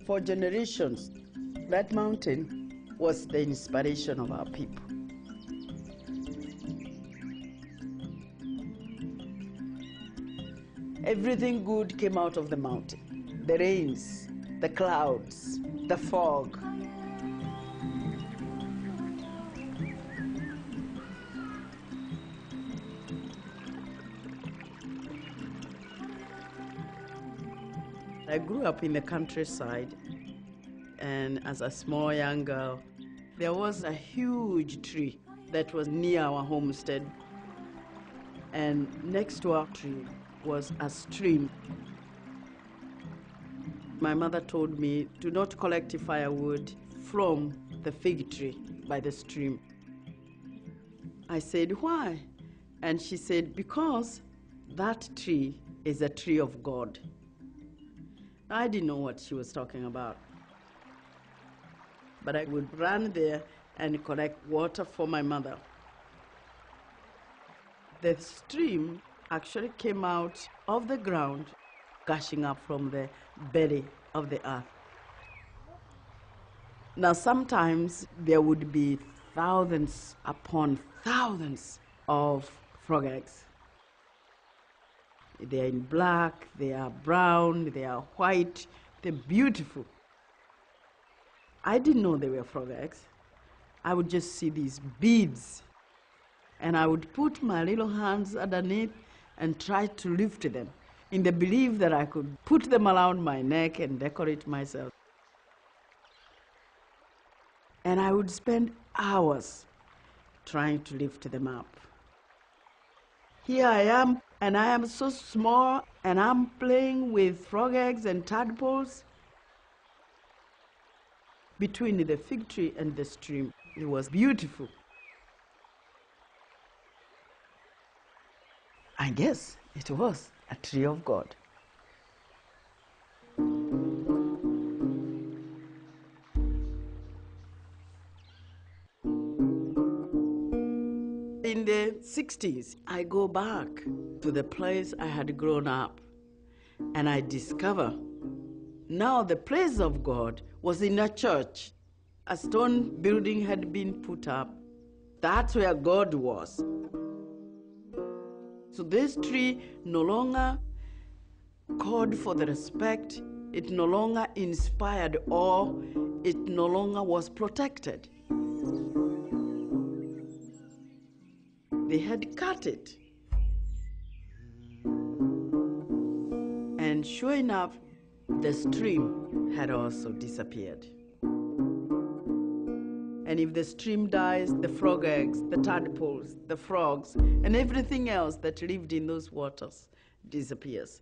For generations, that mountain was the inspiration of our people. Everything good came out of the mountain. The rains, the clouds, the fog. I grew up in the countryside, and as a small young girl, there was a huge tree that was near our homestead, and next to our tree was a stream. My mother told me to not collect firewood from the fig tree by the stream. I said, why? And she said, because that tree is a tree of God. I didn't know what she was talking about. But I would run there and collect water for my mother. The stream actually came out of the ground, gushing up from the belly of the earth. Now, sometimes there would be thousands upon thousands of frog eggs. They are in black, they are brown, they are white, they're beautiful. I didn't know they were frog eggs. I would just see these beads, and I would put my little hands underneath and try to lift them in the belief that I could put them around my neck and decorate myself. And I would spend hours trying to lift them up. Here I am, and I am so small, and I'm playing with frog eggs and tadpoles. Between the fig tree and the stream, it was beautiful. I guess it was a tree of God. In the 60s, I go back to the place I had grown up, and I discover now the place of God was in a church. A stone building had been put up. That's where God was. So this tree no longer called for the respect, it no longer inspired awe, it no longer was protected. They had cut it. And sure enough, the stream had also disappeared. And if the stream dies, the frog eggs, the tadpoles, the frogs, and everything else that lived in those waters disappears.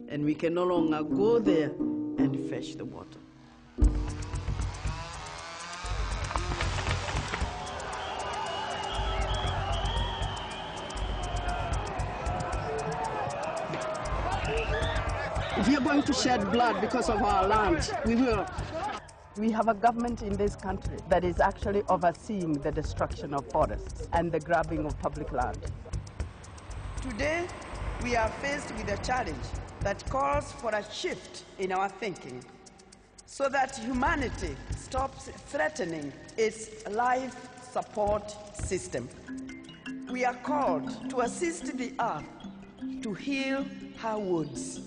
And we can no longer go there and fetch the water. If you're going to shed blood because of our land, we will. We have a government in this country that is actually overseeing the destruction of forests and the grabbing of public land. Today, we are faced with a challenge that calls for a shift in our thinking so that humanity stops threatening its life support system. We are called to assist the earth to heal her woods,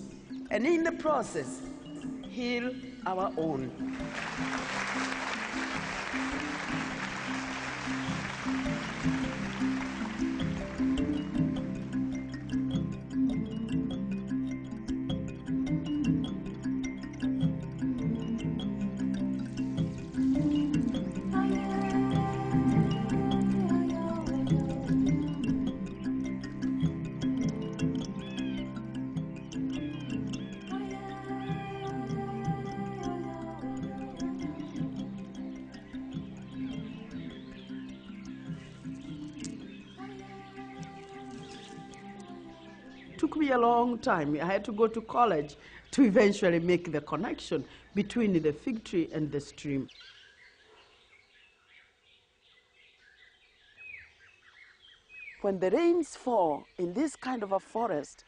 and in the process, heal our own. Took me a long time. I had to go to college to eventually make the connection between the fig tree and the stream. When the rains fall in this kind of a forest,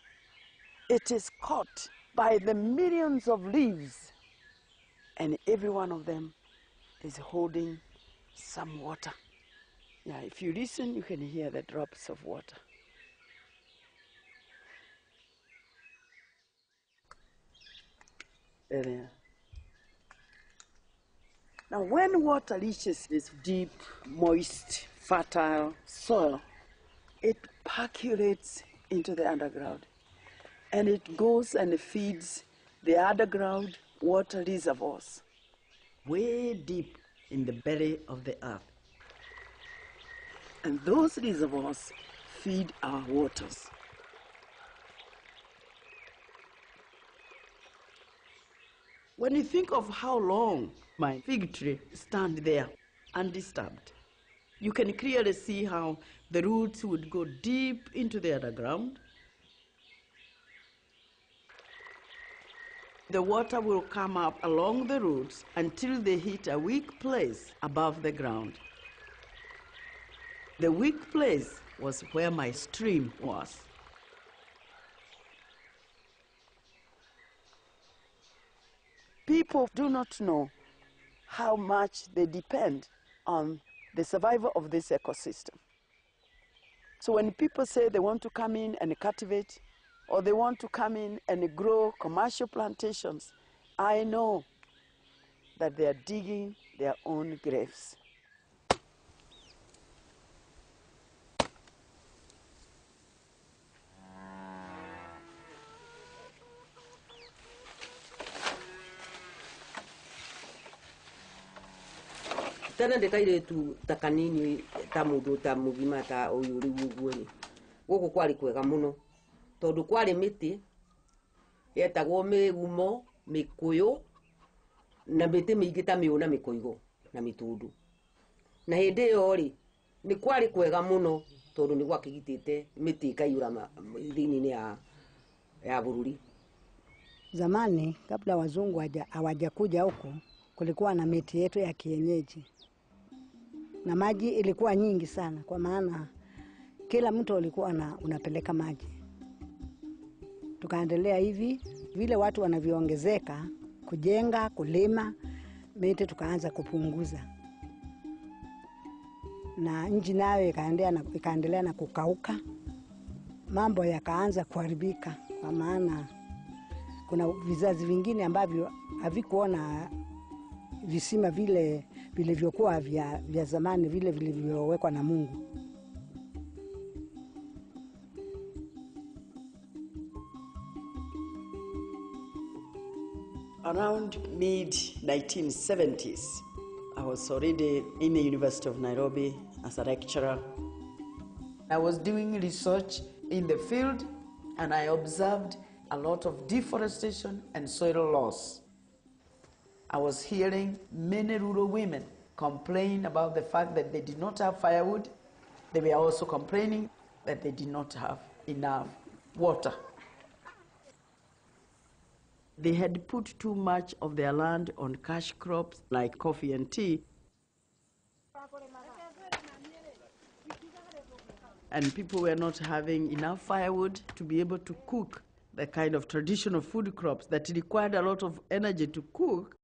it is caught by the millions of leaves and every one of them is holding some water. Yeah, if you listen, you can hear the drops of water. There. Now, when water reaches this deep, moist, fertile soil, it percolates into the underground, and it goes and feeds the underground water reservoirs way deep in the belly of the earth. And those reservoirs feed our waters. When you think of how long my fig tree stand there undisturbed, you can clearly see how the roots would go deep into the underground. The water will come up along the roots until they hit a weak place above the ground. The weak place was where my stream was. People do not know how much they depend on the survival of this ecosystem. So when people say they want to come in and cultivate, or they want to come in and grow commercial plantations, I know that they are digging their own graves. Tana de kaire tu takanini ta mundu ta mugima ta oyuri uguoni. Goko kwali kwega muno. Tondu kwali miti yetagwo migumo, mikuyu na miti mingi ta miuna mikuigo na mitundu. Na hindi iyo ri ni kwali kwega muno tondu ni gwakigitite miti ikaiura thini ya bururi. Zamani kabla wazungu hawajakuja huku kulikuwa na miti yetu ya kienyeji. Na maji ilikuwa nyingi sana kwa maana kila mtu alikuwa unapeleka maji. Tukaendelea hivi vile watu wanavyoongezeka kujenga, kulima, miti tukaanza kupunguza. Na nchi nayo ikaendelea na kukauka. Mambo yakaanza kuharibika kwa maana kuna vizazi vingine ambavyo havikuona visima vile vilivyokuwa vya zamani, vile vilivyowekwa na Mungu. Around mid-1970s, I was already in the University of Nairobi as a lecturer. I was doing research in the field, and I observed a lot of deforestation and soil loss. I was hearing many rural women complain about the fact that they did not have firewood. They were also complaining that they did not have enough water. They had put too much of their land on cash crops like coffee and tea. And people were not having enough firewood to be able to cook the kind of traditional food crops that required a lot of energy to cook.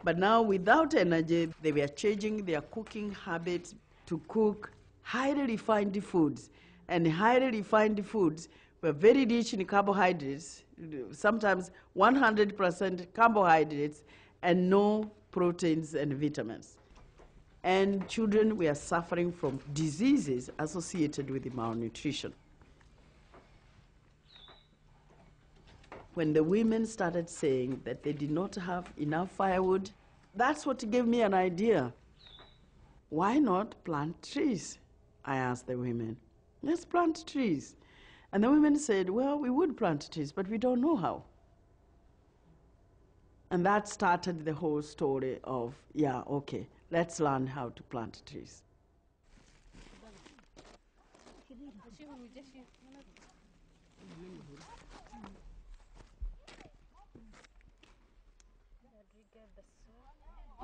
But now, without energy, they were changing their cooking habits to cook highly refined foods. And highly refined foods were very rich in carbohydrates, sometimes 100% carbohydrates, and no proteins and vitamins. And children were suffering from diseases associated with malnutrition. When the women started saying that they did not have enough firewood, that's what gave me an idea. Why not plant trees? I asked the women. Let's plant trees. And the women said, well, we would plant trees, but we don't know how. And that started the whole story of, yeah, okay, let's learn how to plant trees.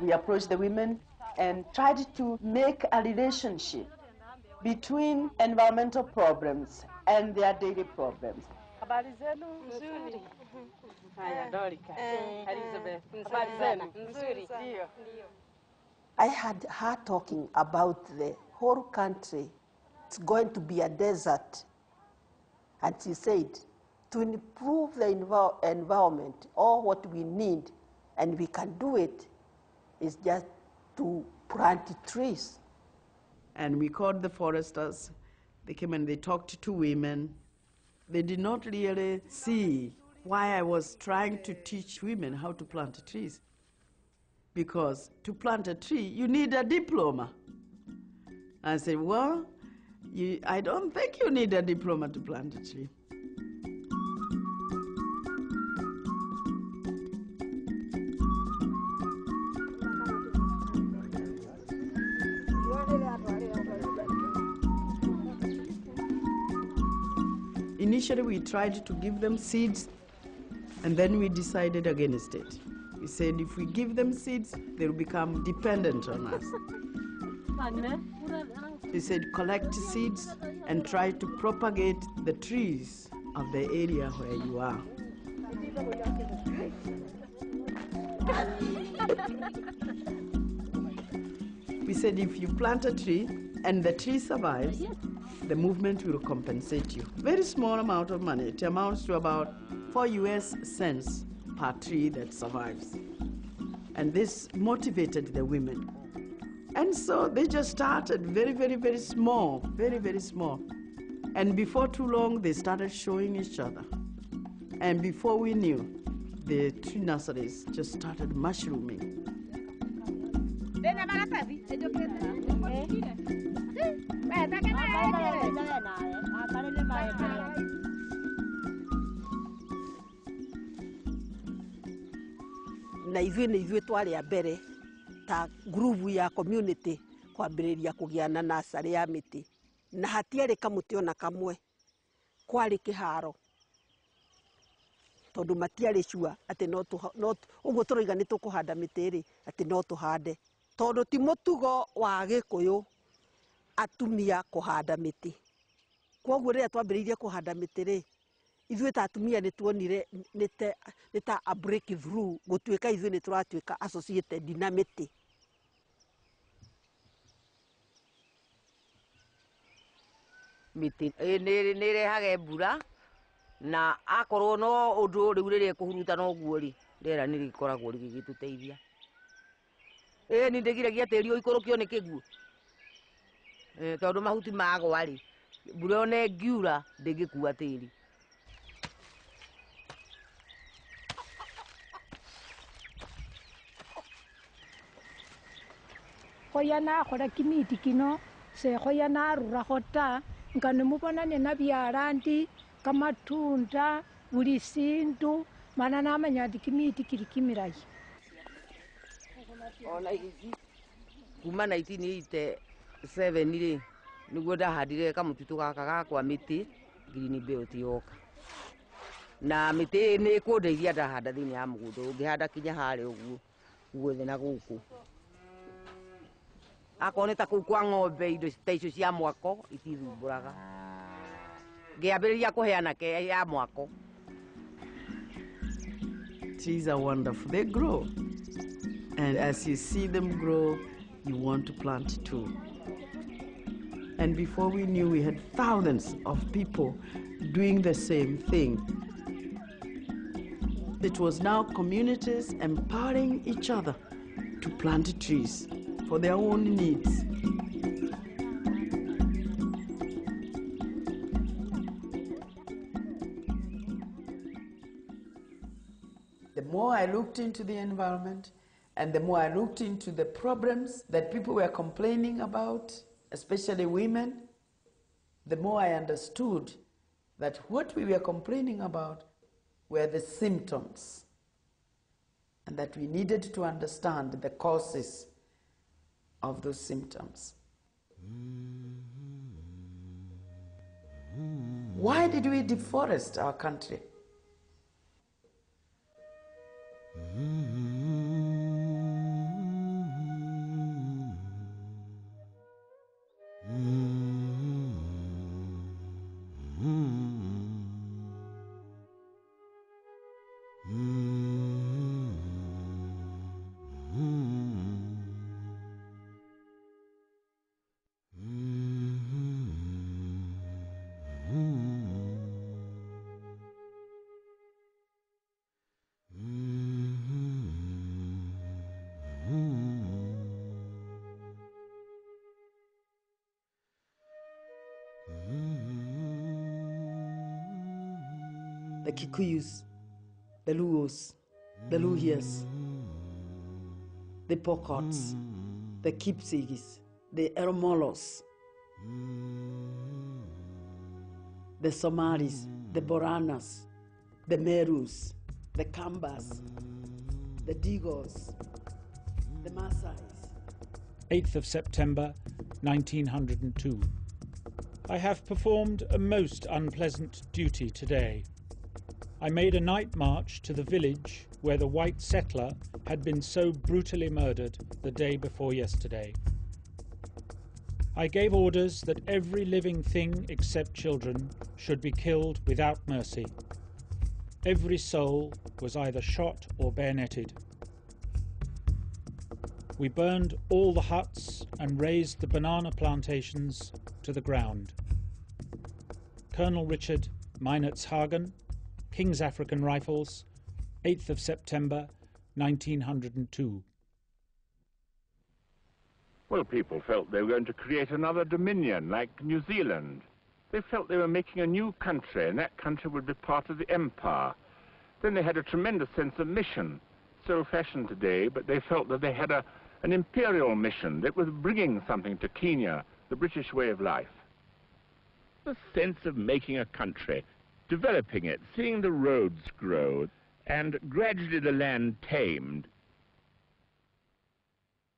We approached the women and tried to make a relationship between environmental problems and their daily problems. Habari zenu? Nzuri. Haya, Dorika. Elizabeth. Habari zenu? Nzuri. Ndio. I had her talking about the whole country. It's going to be a desert. And she said, to improve the environment, all what we need, and we can do it, is just to plant trees. And we called the foresters. They came and they talked to women. They did not really see why I was trying to teach women how to plant trees. Because to plant a tree, you need a diploma. I said, well, I don't think you need a diploma to plant a tree. Initially, we tried to give them seeds, and then we decided against it. We said if we give them seeds, they'll become dependent on us. We said collect seeds and try to propagate the trees of the area where you are. We said if you plant a tree and the tree survives, the movement will compensate you. Very small amount of money. It amounts to about 4 US cents per tree that survives. And this motivated the women. And so they just started very, very, very small, very, very small. And before too long, they started showing each other. And before we knew, the tree nurseries just started mushrooming. Na ithuĩ twarĩ a mbere ta ngurubu ya community kwambĩrĩria kũgĩa na nursery ya mĩtĩ, na hatiarĩ kamũtĩ ona kamwe, kwarĩ kĩharo, tondũ matiarĩ sure atĩ ũguo tũroiga nĩ tũkũhanda mĩtĩ rĩ, atĩ no tũhande, tondũ ti mũtugo wa Gĩkũyũ atumia kũhanda mĩtĩ. Kwoguo rĩrĩa twambĩrĩirie kũhanda mĩtĩ rĩ, ithuĩ ta atumia nĩ tuonire nĩ ta a breakthrough gũtuĩka ithuĩ nĩ tũratuĩka associated na mĩtĩ. Mĩtĩ nĩ ĩrehaga mbura, na akorwo no ũndũ rĩu rĩrĩa ĩkũhurutana ũguo rĩ, rĩera nĩ rĩkoragwo rĩgĩtũteithia. Nĩ ndĩgiragia tĩri ũikũrũkio nĩ kĩguũ, tondũ mahuti magwa rĩ, mbura ona ĩngiura ndĩngĩkua tĩri. Khoya na khora kimiti kino se khoya na rura khota ngane mubona nena byarandi kamatunda buli sindu mana namanya ati kimiti kiri kimirai. Ona ici kuma 1987 rĩ nĩguo ndahandire kamũtitũ gaka gakwa mĩtĩ green belt yoka, na mĩtĩ nĩ ĩkũndeithia ndahanda thĩinĩ ya mũgũnda ũngĩhanda kinya harĩa ũguo guothe na gũkũ. Akorwo nĩ ta kũu kwa ng'ombe indo ta icio cia mwako itithumbũraga, ngĩambĩrĩria kũheana ke ya mwako. Trees are wonderful. They grow. And as you see them grow, you want to plant too. And before we knew, we had thousands of people doing the same thing. It was now communities empowering each other to plant trees for their own needs. The more I looked into the environment, and the more I looked into the problems that people were complaining about, especially women, the more I understood that what we were complaining about were the symptoms, and that we needed to understand the causes of those symptoms. Why did we deforest our country? Kikuyus, the Luos, the Luhias, the Pokots, the Kipsigis, the Eromolos, the Somalis, the Boranas, the Merus, the Kambas, the Digos, the Maasais. 8th of September 1902. I have performed a most unpleasant duty today. I made a night march to the village where the white settler had been so brutally murdered the day before yesterday. I gave orders that every living thing except children should be killed without mercy. Every soul was either shot or bayoneted. We burned all the huts and razed the banana plantations to the ground. Colonel Richard Meinertzhagen, King's African Rifles, 8th of September 1902. Well, people felt they were going to create another dominion like New Zealand. They felt they were making a new country, and that country would be part of the empire. Then they had a tremendous sense of mission, so old-fashioned today, but they felt that they had an imperial mission that was bringing something to Kenya, the British way of life. The sense of making a country, developing it, seeing the roads grow, and gradually the land tamed.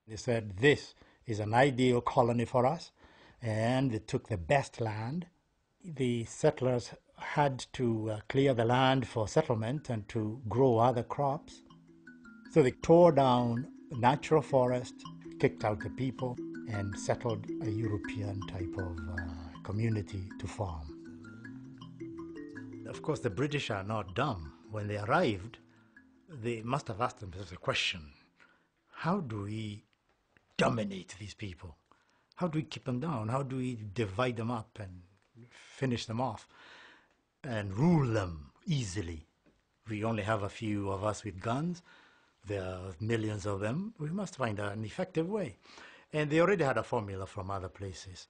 They said, this is an ideal colony for us, and they took the best land. The settlers had to clear the land for settlement and to grow other crops. So they tore down the natural forest, kicked out the people, and settled a European type of community to farm. Of course, the British are not dumb. When they arrived, they must have asked themselves a question: how do we dominate these people? How do we keep them down? How do we divide them up and finish them off and rule them easily? We only have a few of us with guns. There are millions of them. We must find an effective way. And they already had a formula from other places.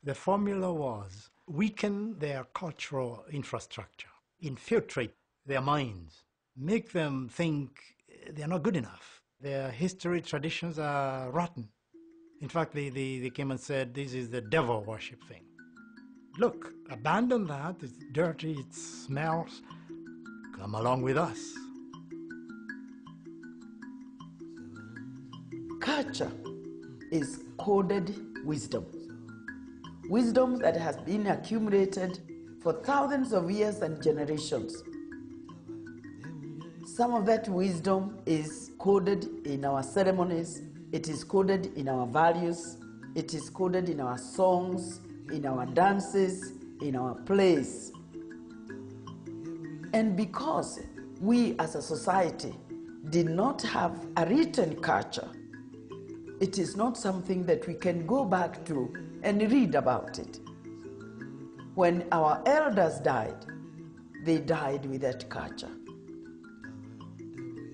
The formula was weaken their cultural infrastructure, infiltrate their minds, make them think they're not good enough. Their history, traditions are rotten. In fact, they came and said, this is the devil worship thing. Look, abandon that, it's dirty, it smells, come along with us. Culture is coded wisdom. Wisdom that has been accumulated for thousands of years and generations. Some of that wisdom is coded in our ceremonies, it is coded in our values, it is coded in our songs, in our dances, in our plays. And because we as a society did not have a written culture, it is not something that we can go back to and read about it. When our elders died, they died with that culture.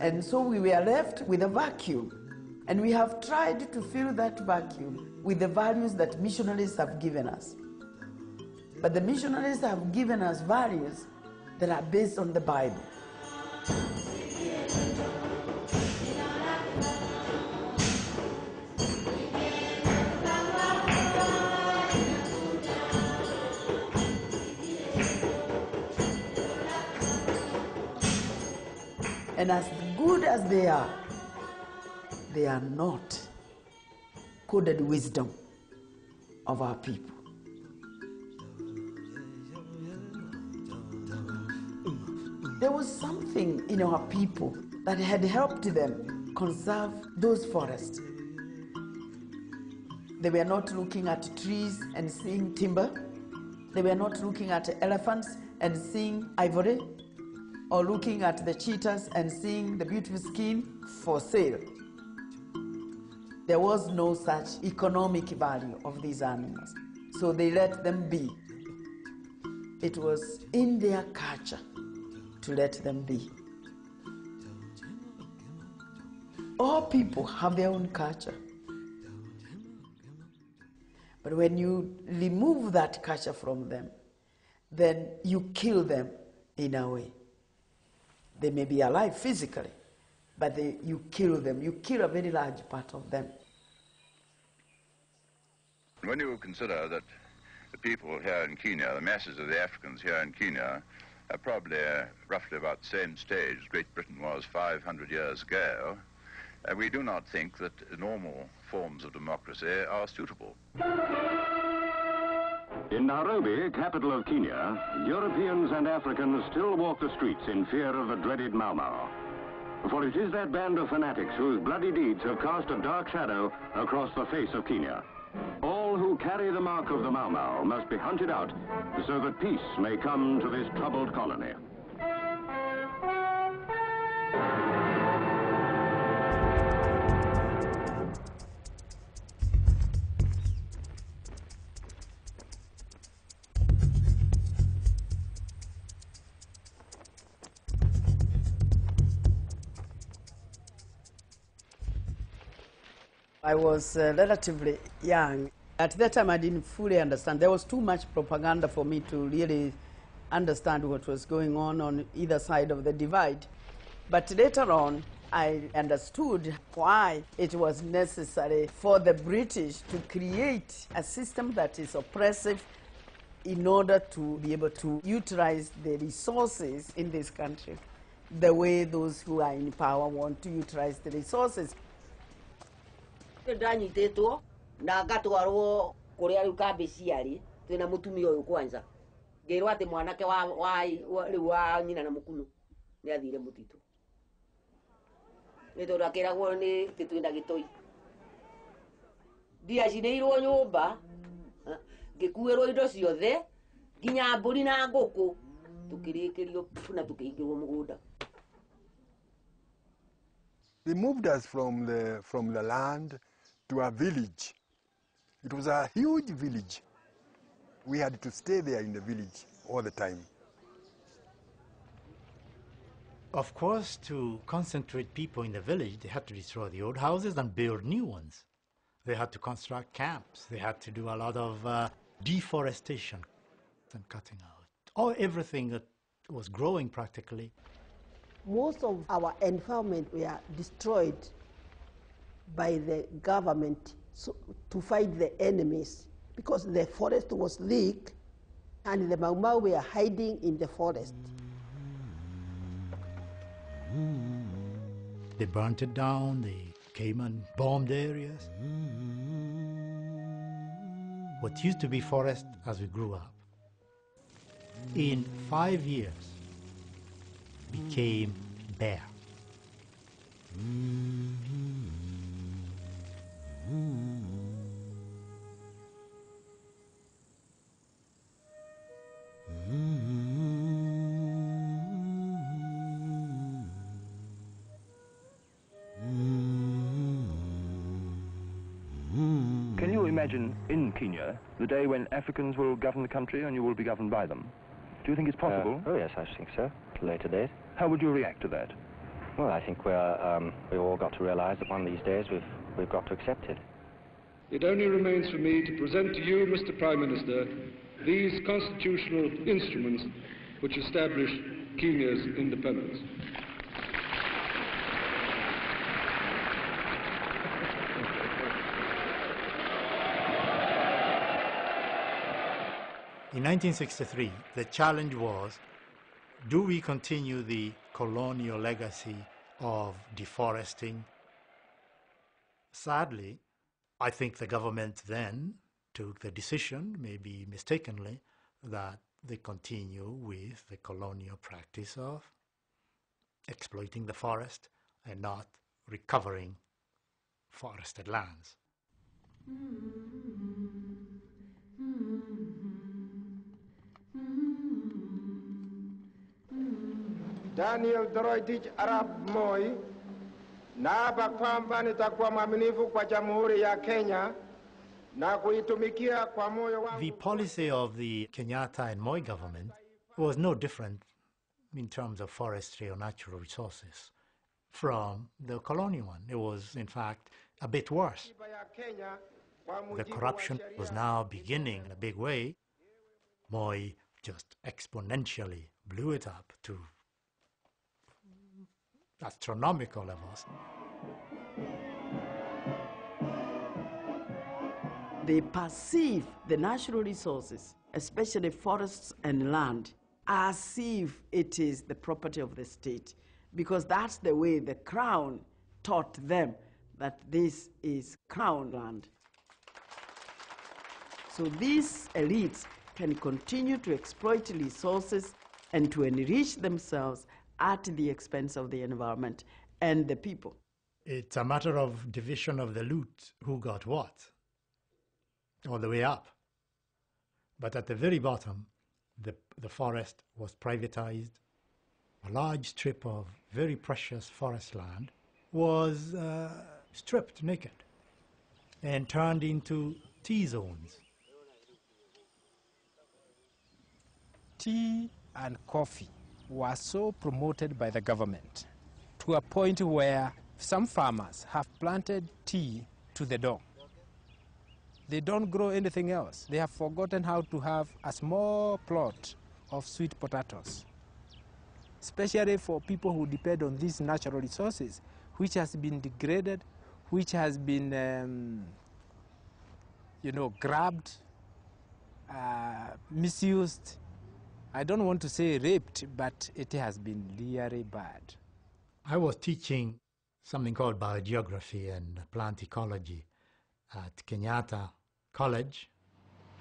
And so we were left with a vacuum. And we have tried to fill that vacuum with the values that missionaries have given us. But the missionaries have given us values that are based on the Bible. And as good as they are not coded wisdom of our people. There was something in our people that had helped them conserve those forests. They were not looking at trees and seeing timber. They were not looking at elephants and seeing ivory, or looking at the cheetahs and seeing the beautiful skin for sale. There was no such economic value of these animals, so they let them be. It was in their culture to let them be. All people have their own culture. But when you remove that culture from them, then you kill them in a way. They may be alive physically, but you kill them. You kill a very large part of them. When you consider that the people here in Kenya, the masses of the Africans here in Kenya, are probably roughly about the same stage Great Britain was 500 years ago, we do not think that normal forms of democracy are suitable. In Nairobi, capital of Kenya, Europeans and Africans still walk the streets in fear of the dreaded Mau Mau. For it is that band of fanatics whose bloody deeds have cast a dark shadow across the face of Kenya. All who carry the mark of the Mau Mau must be hunted out so that peace may come to this troubled colony. I was relatively young. At that time, I didn't fully understand. There was too much propaganda for me to really understand what was going on either side of the divide. But later on, I understood why it was necessary for the British to create a system that is oppressive in order to be able to utilize the resources in this country the way those who are in power want to utilize the resources. Ndanyitetwo na ngatwarwo kuria riu kabeciari twina mutumia uyu kwanza ngirwa ati mwanake wa nyina na mukunu ni athire mutitu ni tondu akiragwo ni twina gitoi ndiacineirwo nyumba ngikuirwo indo ciothe nginya mburi na nguku tukirikirio na tukihingirwo mugunda. They moved us from the land to a village. It was a huge village. We had to stay there in the village all the time. Of course, to concentrate people in the village, they had to destroy the old houses and build new ones. They had to construct camps. They had to do a lot of deforestation and cutting out everything that was growing practically. Most of our environment were destroyed by the government to fight the enemies because the forest was leaked and the Mau Mau were hiding in the forest. They burnt it down, they came and bombed areas. What used to be forest as we grew up, in 5 years, became bare. Can you imagine in Kenya the day when Africans will govern the country and you will be governed by them? Do you think it's possible? Oh yes, I think so. At a later date. How would you react to that? Well, I think we've all got to realize that one of these days we've got to accept it. It only remains for me to present to you, Mr. Prime Minister, these constitutional instruments which establish Kenya's independence. In 1963, the challenge was, do we continue the colonial legacy of deforesting? Sadly, I think the government then took the decision, maybe mistakenly, that they continue with the colonial practice of exploiting the forest and not recovering forested lands. Daniel Toroitich Arap Moi naapa kwamba nitakuwa mwaminifu kwa Jamhuri ya Kenya na kuitumikia kwa moyo wangu. The policy of the Kenyatta and Moi government was no different in terms of forestry or natural resources from the colonial one. It was, in fact, a bit worse. The corruption was now beginning in a big way. Moi just exponentially blew it up to astronomical levels. They perceive the natural resources, especially forests and land, as if it is the property of the state, because that's the way the crown taught them that this is crown land. So these elites can continue to exploit resources and to enrich themselves at the expense of the environment and the people. It's a matter of division of the loot, who got what, all the way up. But at the very bottom, the forest was privatized. A large strip of very precious forest land was stripped naked and turned into tea zones. Tea and coffee were so promoted by the government to a point where some farmers have planted tea to the door. They don't grow anything else. They have forgotten how to have a small plot of sweet potatoes, especially for people who depend on these natural resources, which has been degraded, which has been, grabbed, misused. I don't want to say raped, but it has been really bad. I was teaching something called biogeography and plant ecology at Kenyatta College,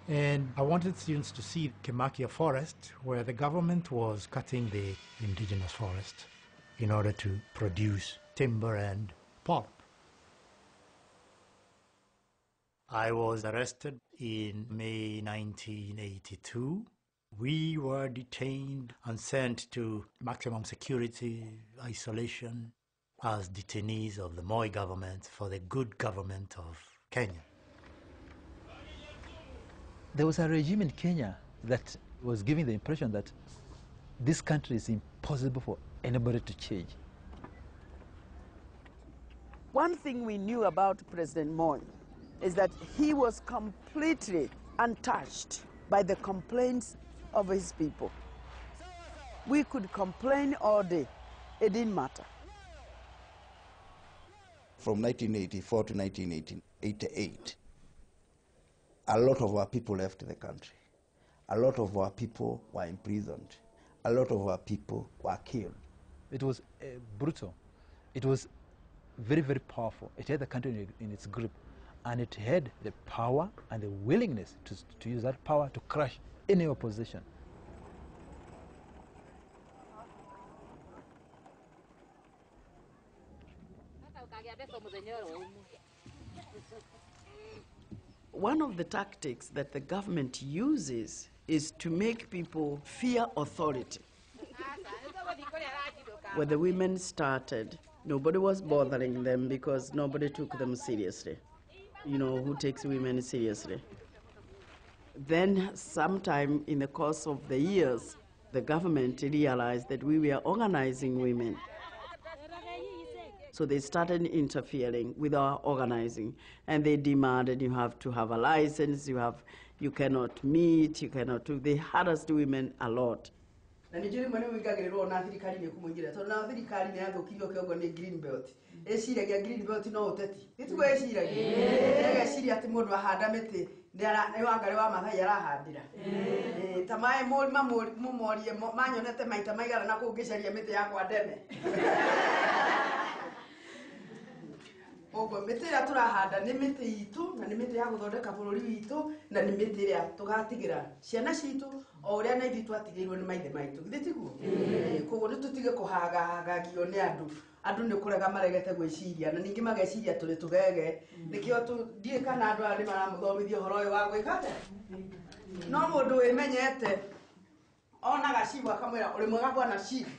and I wanted students to see Kemakia Forest, where the government was cutting the indigenous forest in order to produce timber and pulp. I was arrested in May 1982. We were detained and sent to maximum security isolation as detainees of the Moi government for the good government of Kenya. There was a regime in Kenya that was giving the impression that this country is impossible for anybody to change. One thing we knew about President Moi is that he was completely untouched by the complaints of his people. We could complain all day, it didn't matter. From 1984 to 1988, a lot of our people left the country. A lot of our people were imprisoned. A lot of our people were killed. It was brutal. It was very, very powerful. It had the country in its grip, and it had the power and the willingness to use that power to crush any opposition. One of the tactics that the government uses is to make people fear authority. When the women started, nobody was bothering them because nobody took them seriously. You know, who takes women seriously? Then sometime in the course of the years, the government realized that we were organizing women. So they started interfering with our organizing, and they demanded you have to have a license, you cannot meet, you cannot do. They harassed women a lot. Wangarĩ Muta Maathai arahandira tamae mumorie manyonete maita maigana na kungicaria miti yakwa ndeme Ogo miti ĩrĩa turahanda nĩ miti itu na nĩ miti ya guthondeka bũrũri witu na nĩ miti ĩrĩa tugatigira ciana citu o ũrĩa na ithuĩ twatigĩirwo nĩ maithe maitũ githĩ tiguo koguo nĩ tutige kũhagagagio nĩ andũ nĩ kũrega maregete gwĩciria na ningĩ mageciria tũrĩ tũgege nĩkĩo ndiĩ kana andũ arĩa maramũthomithia ũhoro ũyũ wa gwĩka no mũndũ wĩmenyete onaga cibu akamwĩra ũrĩ mwega bwana cibu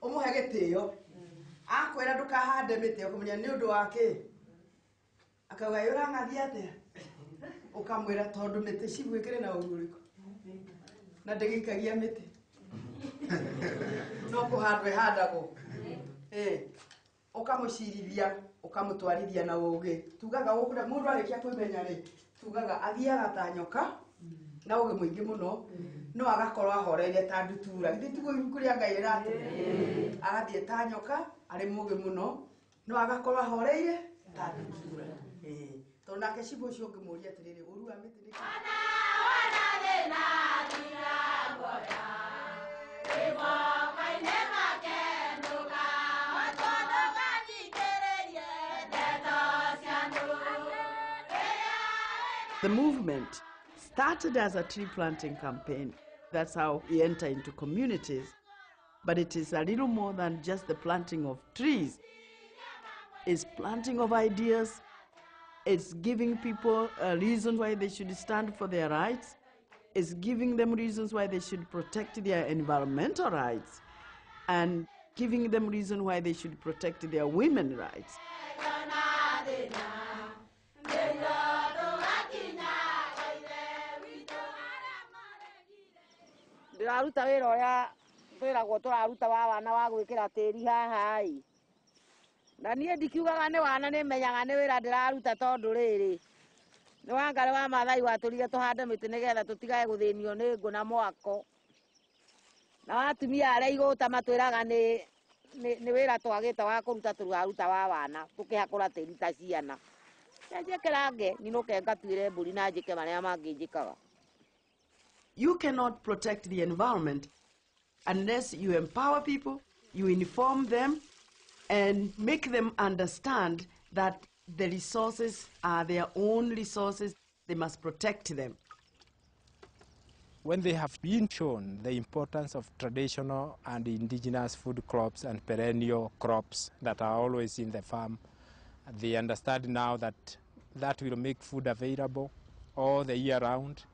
ũmũhe gĩtĩo akwĩra ndũkahande mĩtĩ ũkamenya nĩ ũndũ wake akauga ũrangathia atĩa ũkamwĩra tondũ mĩtĩ cibu ĩkĩrĩ na ũru ũrĩkũ na ndĩgĩikagia mĩtĩ no kũhandwo ĩhandagwo ũkamũcirithia ũkamũtwarithia na ũgĩ tugaga mũndũ arĩkia kwĩmenya rĩ tugaga athiaga ta nyoka na ũgĩ mũingĩ mũno no agakorwo ahoreire ta ndutura githĩ tiguo ibuku rĩa Ngai rĩratũhe agathiĩ ta nyoka arĩ mũũgĩ mũno no agakorwo ahoreire ta ndutura tondũ nake cibũ ũcio ũngĩmũria atĩrĩrĩ ũrua mĩtĩ nĩkĩ The movement started as a tree planting campaign. That's how we enter into communities. But it is a little more than just the planting of trees. It's planting of ideas. It's giving people a reason why they should stand for their rights. It's giving them reasons why they should protect their environmental rights. And giving them reason why they should protect their women's rights. Ndĩraruta wĩra ũrĩa twĩragwo tũraruta wa wana wa gwĩkĩra tĩri haha ĩ na niĩ ndikiugaga nĩ wana nĩmenyaga nĩ wĩra ndĩraruta tondũ rĩrĩ nĩ Wangarĩ wa Maathai watũrire tũhande mĩtĩ nĩgetha tũtigae gũthĩnio nĩ ngũ na mwako na atumia arĩa igũta matwĩraga nĩ wĩra twagĩte wa kũruta tũraruta wa wana tũkĩhakũra tĩri ta ciana njĩkĩra nge ninũke ngatuĩre mbũri na njĩke marĩa mangĩ njĩkaga. You cannot protect the environment unless you empower people, you inform them, and make them understand that the resources are their own resources. They must protect them. When they have been shown the importance of traditional and indigenous food crops and perennial crops that are always in the farm, they understand now that that will make food available all the year round.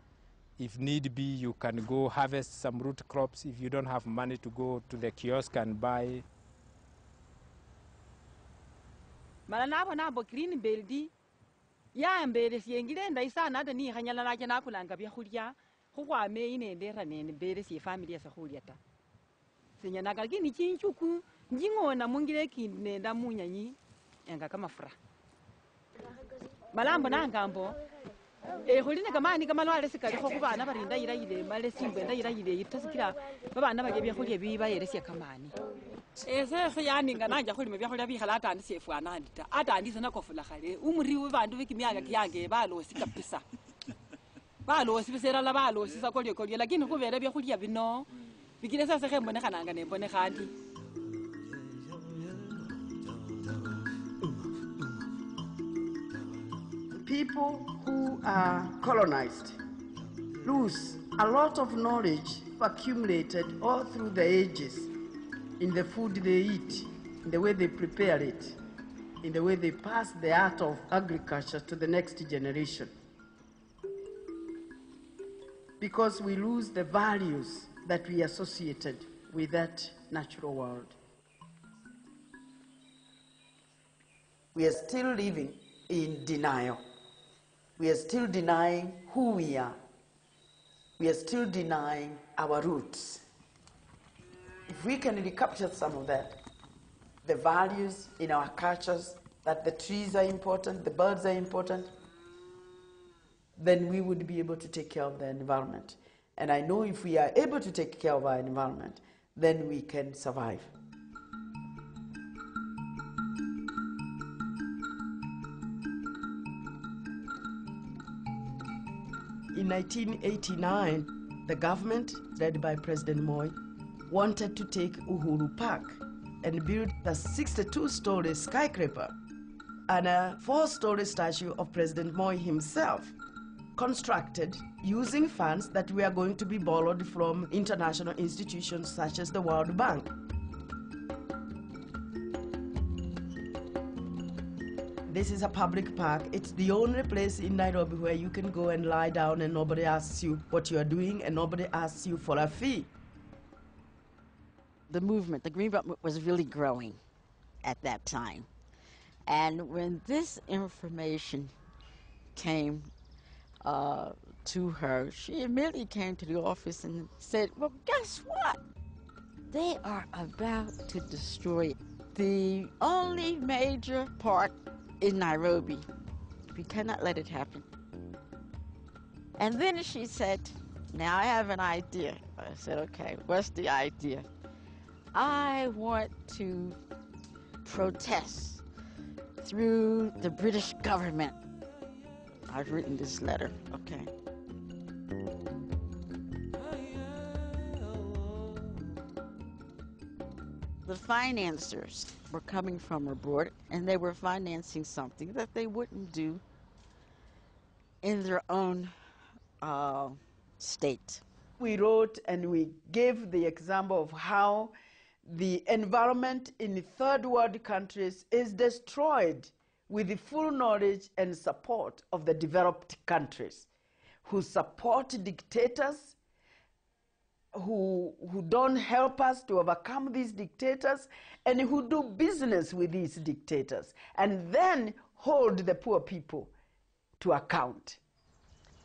If need be, you can go harvest some root crops if you don't have money to go to the kiosk and buy. Malanabo nabo green beldi ya mbere siengire ndai sana da ni hanyala na jana kulanga bya khulya khwa me ine ndera ne mbere si family ya khulya ta sinya na galgini chinchuku njingona mungire kinde nda munyanyi yanga kama fura malambo na ngambo khulina kamani kamalwale sikali kho kubana barinda irayile male simbe nda irayile itasikira babana baje bya khulya biba yeresya kamani ese yani nganaja khulima bya khulya bikhala atandi sefwana andita atandi sana kofula khale umuriwe bantu bekimyaka kyange balosi kabisa balosi bisera la balosi sakolye kolye lakini khubera bya khulya bino bikile sasa khembonekhananga nembonekhandi. People who are colonized lose a lot of knowledge accumulated all through the ages in the food they eat, in the way they prepare it, in the way they pass the art of agriculture to the next generation. Because we lose the values that we associated with that natural world. We are still living in denial. We are still denying who we are. We are still denying our roots. If we can recapture some of that, the values in our cultures, that the trees are important, the birds are important, then we would be able to take care of the environment. And I know if we are able to take care of our environment, then we can survive. In 1989, the government, led by President Moi, wanted to take Uhuru Park and build a 62-story skyscraper and a 4-story statue of President Moi himself, constructed using funds that were going to be borrowed from international institutions such as the World Bank. This is a public park. It's the only place in Nairobi where you can go and lie down and nobody asks you what you are doing and nobody asks you for a fee. The movement, the Green Belt was really growing at that time. And when this information came to her, she immediately came to the office and said, well, guess what? They are about to destroy the only major park in Nairobi. We cannot let it happen. And then she said, Now I have an idea. I said, okay, what's the idea? I want to protest through the British government. I've written this letter, okay. The financiers were coming from abroad, and they were financing something that they wouldn't do in their own state. We wrote and we gave the example of how the environment in third world countries is destroyed with the full knowledge and support of the developed countries who support dictators, who don't help us to overcome these dictators, and who do business with these dictators, and then hold the poor people to account.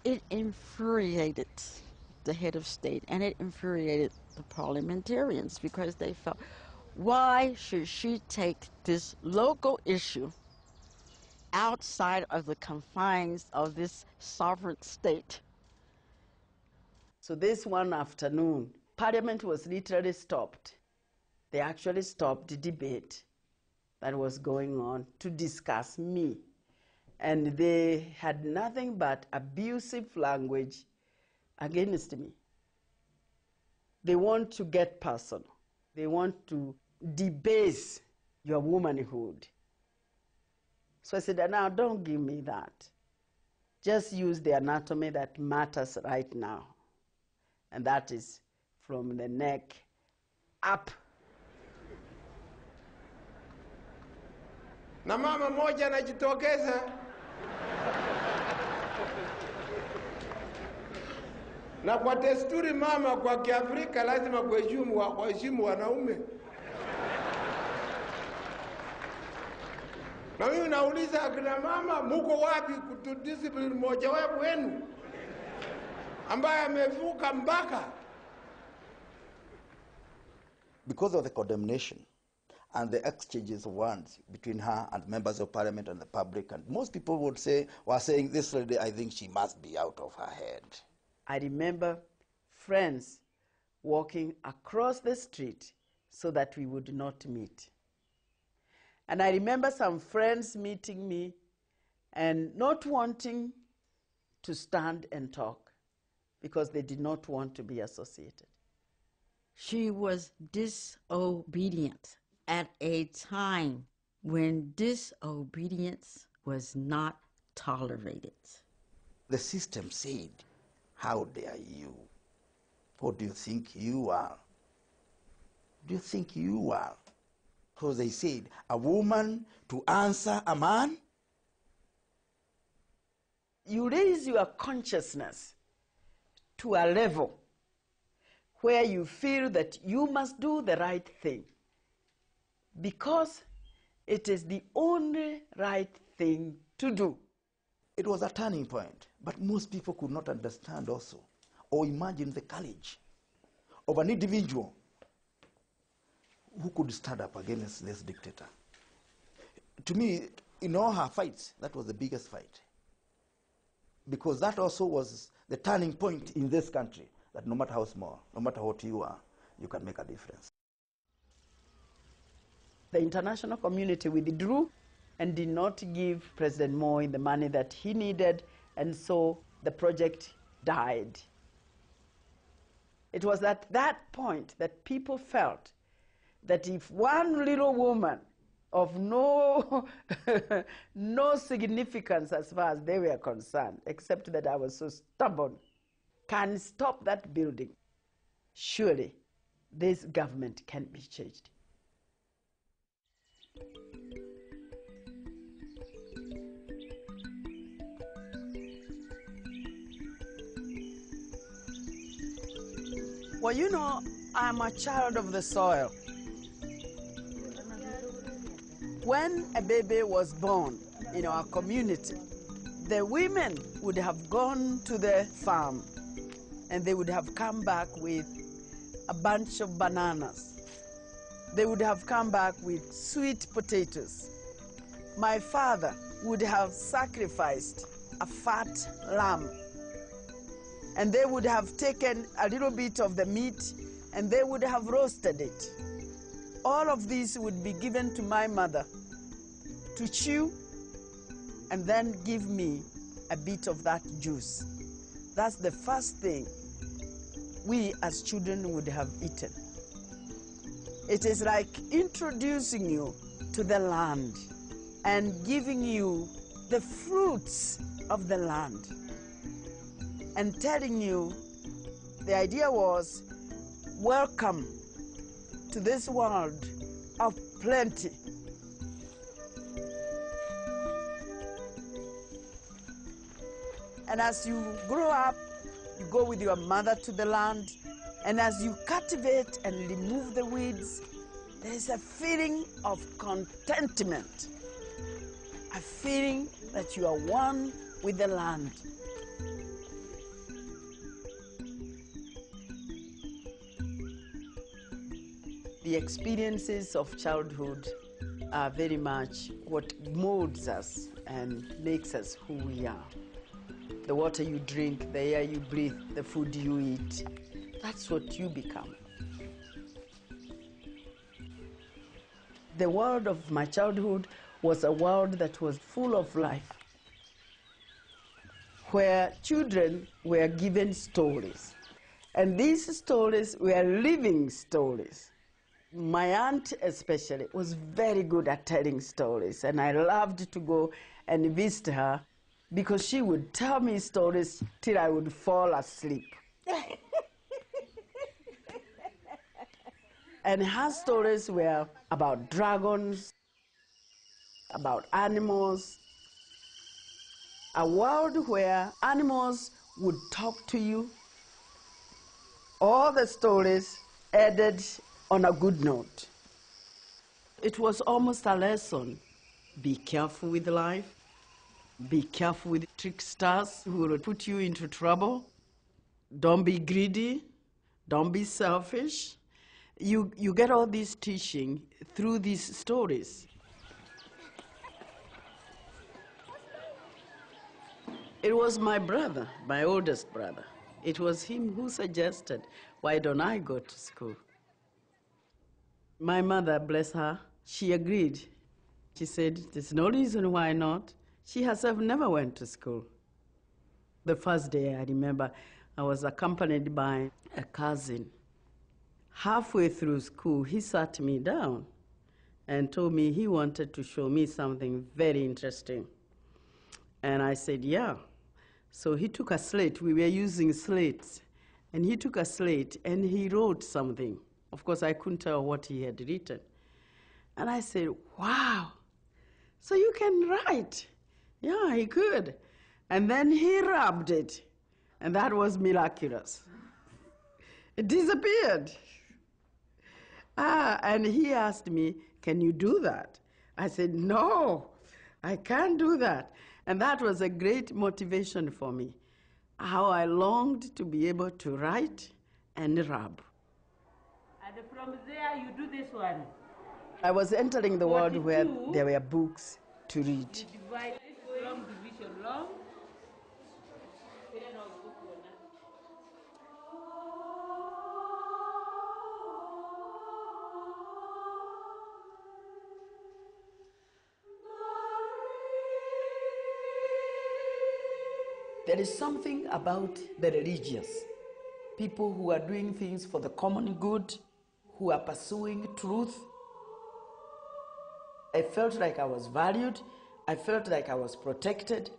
It infuriated the head of state, and it infuriated the parliamentarians, because they felt, why should she take this local issue outside of the confines of this sovereign state? So this one afternoon, Parliament was literally stopped. They actually stopped the debate that was going on to discuss me. And they had nothing but abusive language against me. They want to get personal. They want to debase your womanhood. So I said, now don't give me that. Just use the anatomy that matters right now. And that is from the neck up. Na mama moja anajitokeza na kwa desturi mama kwa Kiafrika lazima kuheshimu wanaume. Na mimi nauliza akina mama, muko wapi kutudiscipline moja wapo wenu ambaye amevuka mpaka? Because of the condemnation and the exchanges of words between her and members of parliament and the public, and most people were saying, this lady, I think she must be out of her head. I remember friends walking across the street so that we would not meet. And I remember some friends meeting me and not wanting to stand and talk because they did not want to be associated. She was disobedient at a time when disobedience was not tolerated. The system said, how dare you? What do you think you are? Do you think you are? Because they said, a woman to answer a man? You raise your consciousness to a level where you feel that you must do the right thing because it is the only right thing to do. It was a turning point, but most people could not understand also or imagine the courage of an individual who could stand up against this dictator. To me, in all her fights, that was the biggest fight. Because that also was the turning point in this country, that no matter how small, no matter what you are, you can make a difference. The international community withdrew and did not give President Moi the money that he needed, and so the project died. It was at that point that people felt that if one little woman of no significance as far as they were concerned, except that I was so stubborn, can stop that building, surely this government can be changed. Well, you know, I'm a child of the soil. When a baby was born in our community, the women would have gone to the farm and they would have come back with a bunch of bananas. They would have come back with sweet potatoes. My father would have sacrificed a fat lamb and they would have taken a little bit of the meat and they would have roasted it. All of these would be given to my mother to chew and then give me a bit of that juice. That's the first thing we as children would have eaten. It is like introducing you to the land and giving you the fruits of the land and telling you, the idea was, welcome to this world of plenty. And as you grow up, you go with your mother to the land, and as you cultivate and remove the weeds, there is a feeling of contentment, a feeling that you are one with the land. The experiences of childhood are very much what molds us and makes us who we are. The water you drink, the air you breathe, the food you eat, that's what you become. The world of my childhood was a world that was full of life, where children were given stories. And these stories were living stories. My aunt especially was very good at telling stories, and I loved to go and visit her because she would tell me stories till I would fall asleep. And her stories were about dragons, about animals, a world where animals would talk to you. All the stories ended on a good note. It was almost a lesson. Be careful with life. Be careful with tricksters who will put you into trouble. Don't be greedy. Don't be selfish. You get all this teaching through these stories. It was my brother, my oldest brother. It was him who suggested, why don't I go to school? My mother, bless her, she agreed. She said, there's no reason why not. She herself never went to school. The first day, I remember, I was accompanied by a cousin. Halfway through school, he sat me down and told me he wanted to show me something very interesting. And I said, yeah. So he took a slate. We were using slates. And he took a slate and he wrote something. Of course, I couldn't tell what he had written. And I said, wow, so you can write. Yeah, he could. And then he rubbed it. And that was miraculous. It disappeared. And he asked me, can you do that? I said, no, I can't do that. And that was a great motivation for me, how I longed to be able to write and rub. And from there, you do this one. I was entering the world where there were books to read. You divide it long division long. There is something about the religious, people who are doing things for the common good, who are pursuing truth. I felt like I was valued. I felt like I was protected.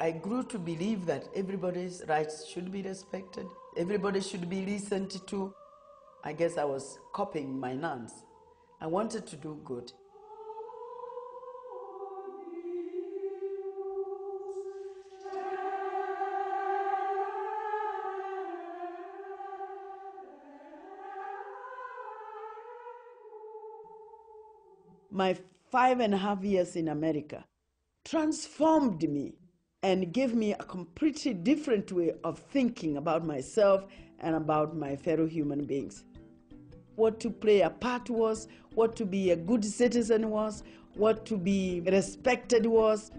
I grew to believe that everybody's rights should be respected. Everybody should be listened to. I guess I was copying my nuns. I wanted to do good. My 5.5 years in America transformed me and gave me a completely different way of thinking about myself and about my fellow human beings. What to play a part was, what to be a good citizen was, what to be respected was.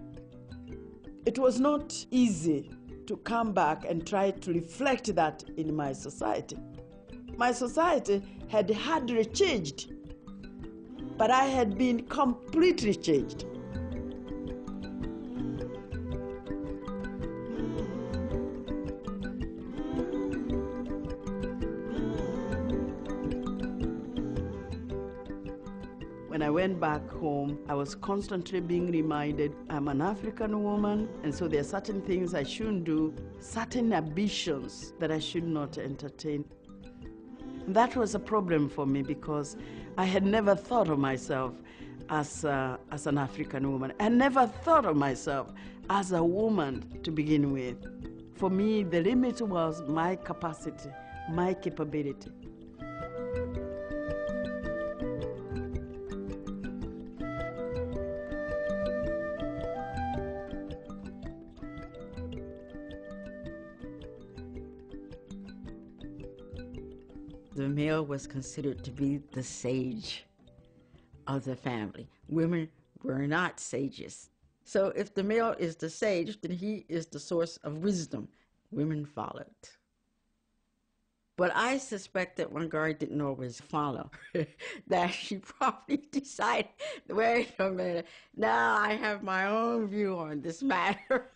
It was not easy to come back and try to reflect that in my society. My society had hardly changed, but I had been completely changed. When I went back home, I was constantly being reminded I'm an African woman, and so there are certain things I shouldn't do, certain ambitions that I should not entertain. That was a problem for me because I had never thought of myself as an African woman. I never thought of myself as a woman to begin with. For me, the limit was my capacity, my capability. The male was considered to be the sage of the family. Women were not sages. So if the male is the sage, then he is the source of wisdom. Women followed. But I suspect that Wangari didn't always follow, that she probably decided, wait a minute, now I have my own view on this matter.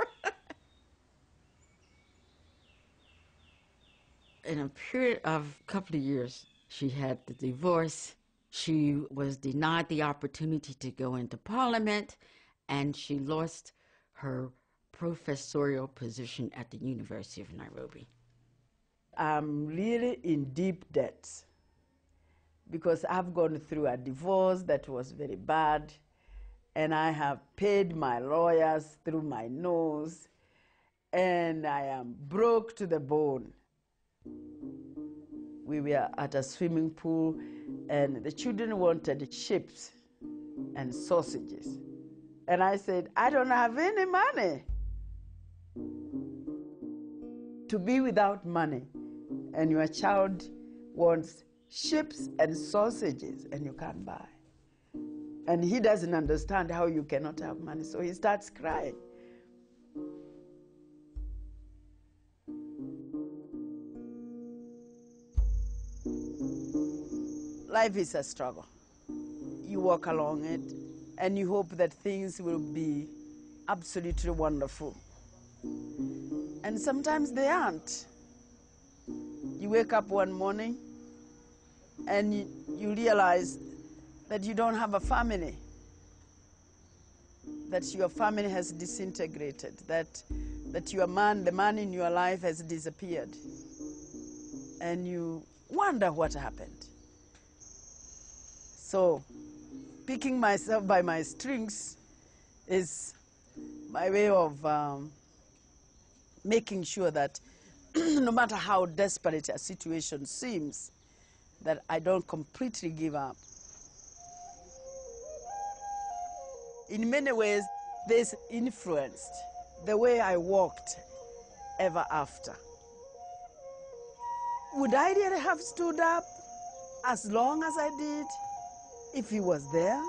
In a period of a couple of years, she had the divorce. She was denied the opportunity to go into parliament, and she lost her professorial position at the University of Nairobi. I'm really in deep debt because I've gone through a divorce that was very bad, and I have paid my lawyers through my nose, and I am broke to the bone. We were at a swimming pool, and the children wanted chips and sausages. And I said, I don't have any money. To be without money, and your child wants chips and sausages, and you can't buy. And he doesn't understand how you cannot have money, so he starts crying. Life is a struggle. You walk along it, and you hope that things will be absolutely wonderful. And sometimes they aren't. You wake up one morning, and you realize that you don't have a family, that your family has disintegrated, that the man in your life has disappeared. And you wonder what happened. So, picking myself by my strings is my way of making sure that no matter how desperate a situation seems, that I don't completely give up. In many ways, this influenced the way I walked ever after. Would I really have stood up as long as I did if he was there?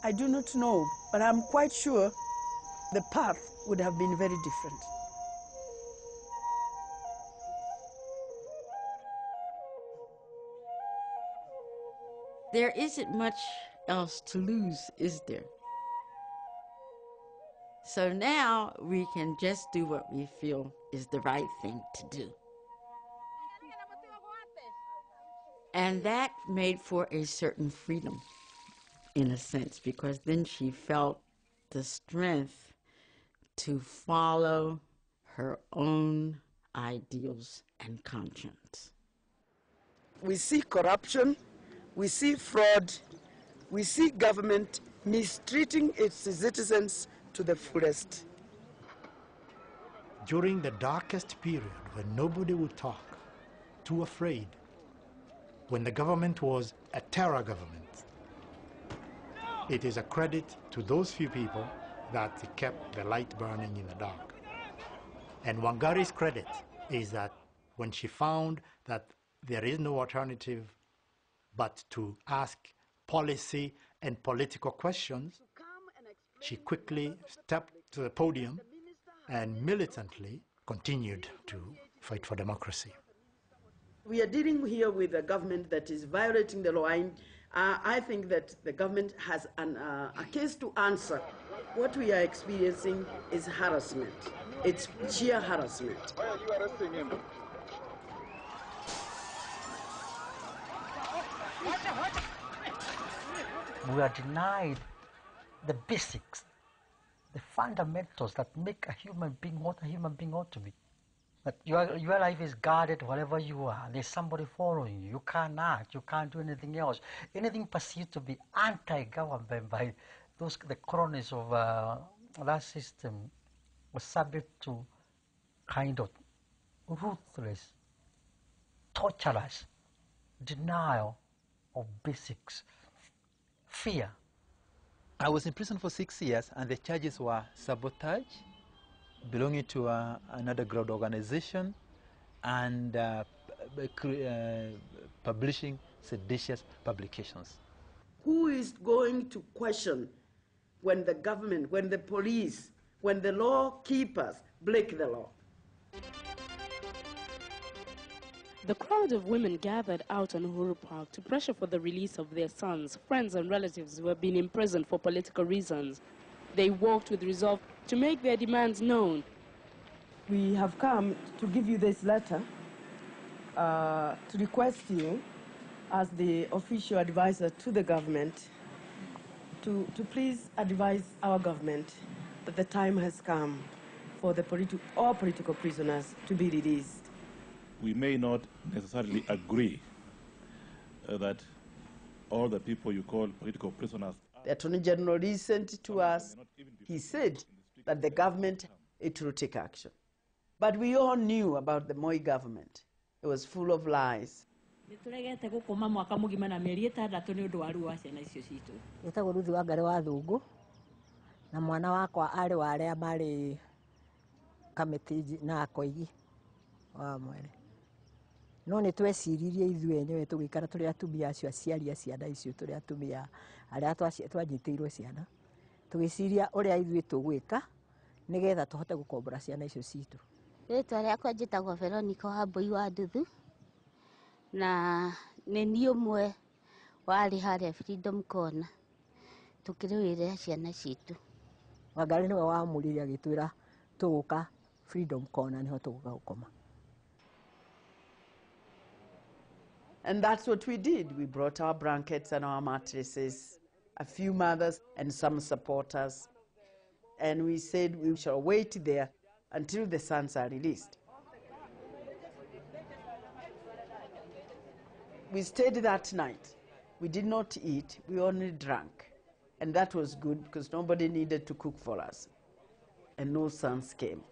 I do not know, but I'm quite sure the path would have been very different. There isn't much else to lose, is there? So now we can just do what we feel is the right thing to do. And that made for a certain freedom, in a sense, because then she felt the strength to follow her own ideals and conscience. We see corruption, we see fraud, we see government mistreating its citizens to the fullest. During the darkest period when nobody would talk, too afraid, when the government was a terror government, it is a credit to those few people that they kept the light burning in the dark. And Wangari's credit is that when she found that there is no alternative but to ask policy and political questions, she quickly stepped to the podium and militantly continued to fight for democracy. We are dealing here with a government that is violating the law. I think that the government has a case to answer. What we are experiencing is harassment. It's sheer harassment. Why are you arresting him? We are denied the basics, the fundamentals that make a human being what a human being ought to be. That your life is guarded wherever you are. There's somebody following you. You can't act. You can't do anything else. Anything perceived to be anti-government by the cronies of that system was subject to kind of ruthless, torturous denial of basics, fear. I was in prison for 6 years, and the charges were sabotage, belonging to an underground organization, and publishing seditious publications. Who is going to question when the government, when the police, when the law keepers break the law? The crowd of women gathered out on Uhuru Park to pressure for the release of their sons, friends and relatives who have been imprisoned for political reasons. They walked with resolve to make their demands known. We have come to give you this letter to request you, as the official advisor to the government, to please advise our government that the time has come for all political prisoners to be released. We may not necessarily agree that all the people you call political prisoners. The Attorney General listened to us. He said that the government, it will take action. But we all knew about the Moi government. It was full of lies. Nĩtagwo Ruthi Wangarĩ wa Thũngũ, na mwana wakwa arĩ wa arĩa marĩ kamĩtĩ na Koigi wa Mwere. No nĩ tweciririe ithuĩ enyewe tũgĩikara tũrĩ atumia acio aciari a ciana icio tũrĩ atumia arĩa twanyitĩirwo ciana, tũgĩciria ũrĩa ithuĩ tũgwĩka nĩgetha tũhote gũkombora ciana icio citũ. Rĩtwa rĩakwa njĩtagwo Veronica Wambui wa Nduthu, na nĩ niĩ ũmwe warĩ harĩa Freedom Corner tũkĩrũĩrĩra ciana citũ. Wangarĩ nĩwe wamũrire agĩtwĩra tũgũka Freedom Corner nĩho tũgũka gũkoma. And that's what we did. We brought our blankets and our mattresses, a few mothers and some supporters. And we said we shall wait there until the sons are released. We stayed that night. We did not eat, we only drank. And that was good because nobody needed to cook for us. And no sons came.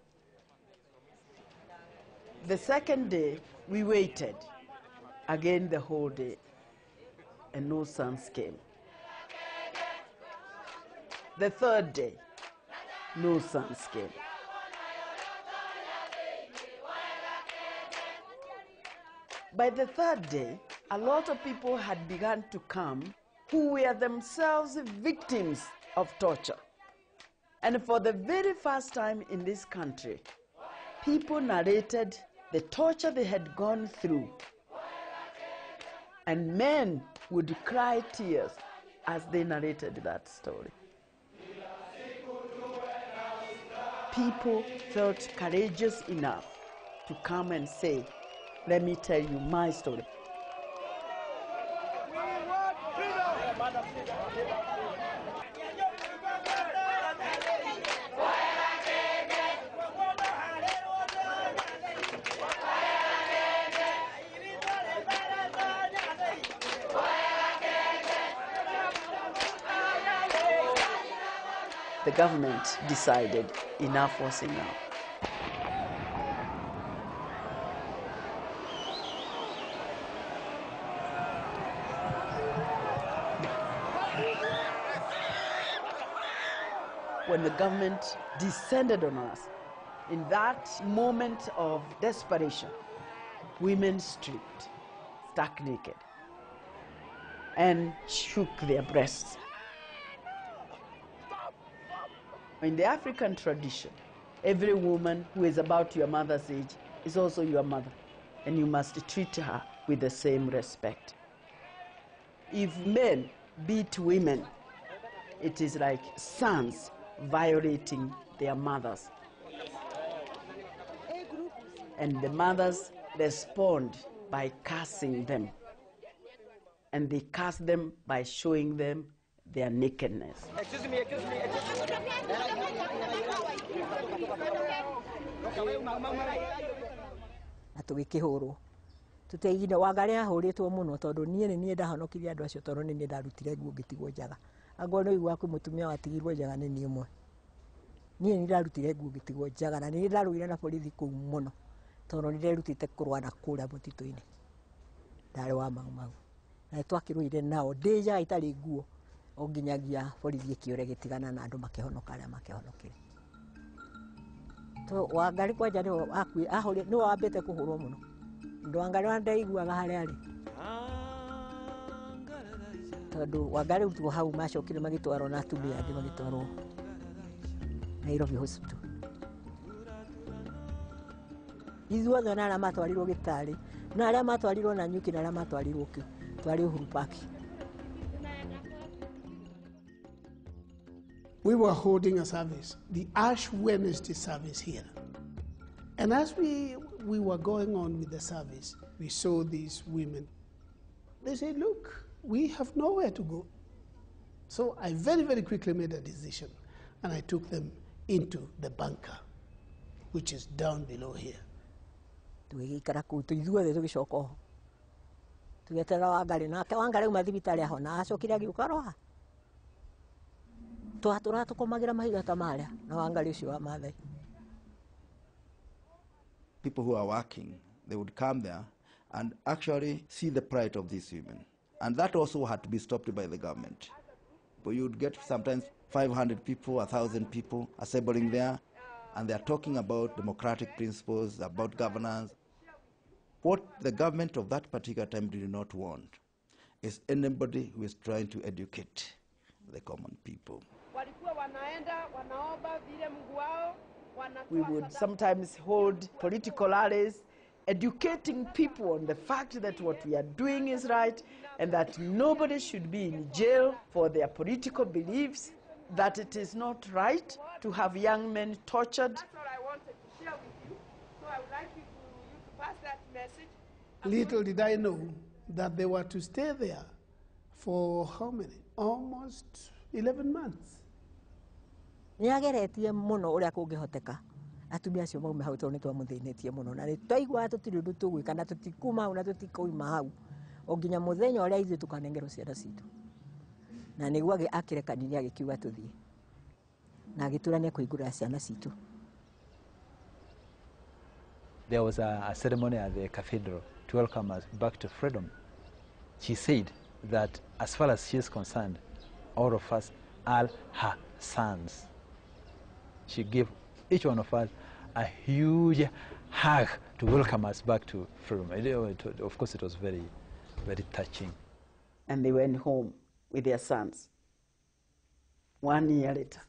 The second day, we waited. Again the whole day, and no sons came. The third day, no sons came. By the third day, a lot of people had begun to come who were themselves victims of torture. And for the very first time in this country, people narrated the torture they had gone through. And men would cry tears as they narrated that story. People felt courageous enough to come and say, let me tell you my story. The government decided enough was enough. When the government descended on us, in that moment of desperation, women stripped, stark naked, and shook their breasts. In the African tradition, Every woman who is about your mother's age is also your mother, and you must treat her with the same respect. If men beat women, it is like sons violating their mothers. And the mothers respond by cursing them. And they curse them by showing them their nakedness. Excuse me, excuse me, na tugikihurwo tuteigire Wangari ahuritwo muno tondu nie ni ndahonokirie andu acio tondu ni ndarutire nguo ngitigwo njaga agwo no igwa kwi mutumia watigirwo njaga ni nie mwe nie ni ndarutire nguo ngitigwo njaga na ni ndaruire na borithi kuu muno tondu ni nderutite kurwa na kuria mutito-ini ndari wa mau na twakiruire nao ndi njaga itari nguo onginyagia borithi kiore gitigana na andu makihonoka aria makihonokire to Wangari kwanja ni ahuri ni wambite kuhurwo muno ndu Wangari wandaiguaga haria ari tondu Wangari utwo hau macokire magitwarwo na atumia angi magitwarwo Nairobi hospital ithuothe na aria matwarirwo Gitari na aria matwarirwo na Nyuki na aria matwarirwo ki twari Uhuru Park. We were holding a service, the Ash Wednesday service here. And as we were going on with the service, we saw these women. They said, look, we have nowhere to go. So I very, very quickly made a decision, and I took them into the bunker, which is down below here. Tugikara ku tuithuothe tugicoka ho tugetera Wangari nake Wangari uma thibitari aho na acokire agiuka roha twatura tukomagira mahiga ta maria na Wangari ucio wa Maathai. People who are working, they would come there and actually see the plight of these women. And that also had to be stopped by the government. But you would get sometimes 500 people, 1,000 people assembling there, and they're talking about democratic principles, about governance. What the government of that particular time did not want is anybody who is trying to educate the common people. We would sometimes hold political rallies, educating people on the fact that what we are doing is right and that nobody should be in jail for their political beliefs, that it is not right to have young men tortured. That's what I wanted to share with you. So I would like you to pass that message. Little did I know that they were to stay there for how many? Almost 11 months. Ni ageretie muno uria kungihoteka atumia acio maume hau tondu twamuthinetie muno na twaigua tutiri undu tugwika na tutikuma na tutikoima hau onginya muthenya uria ithu tukanengerwo ciana citu na niguo akirekaniria agikiuga tuthie na agiturania kuigura ciana citu. There was a ceremony at the cathedral to welcome us back to freedom. She said that as far as she is concerned, all of us are her sons. She gave each one of us a huge hug to welcome us back to freedom. Of course, it was very, very touching. And they went home with their sons 1 year later.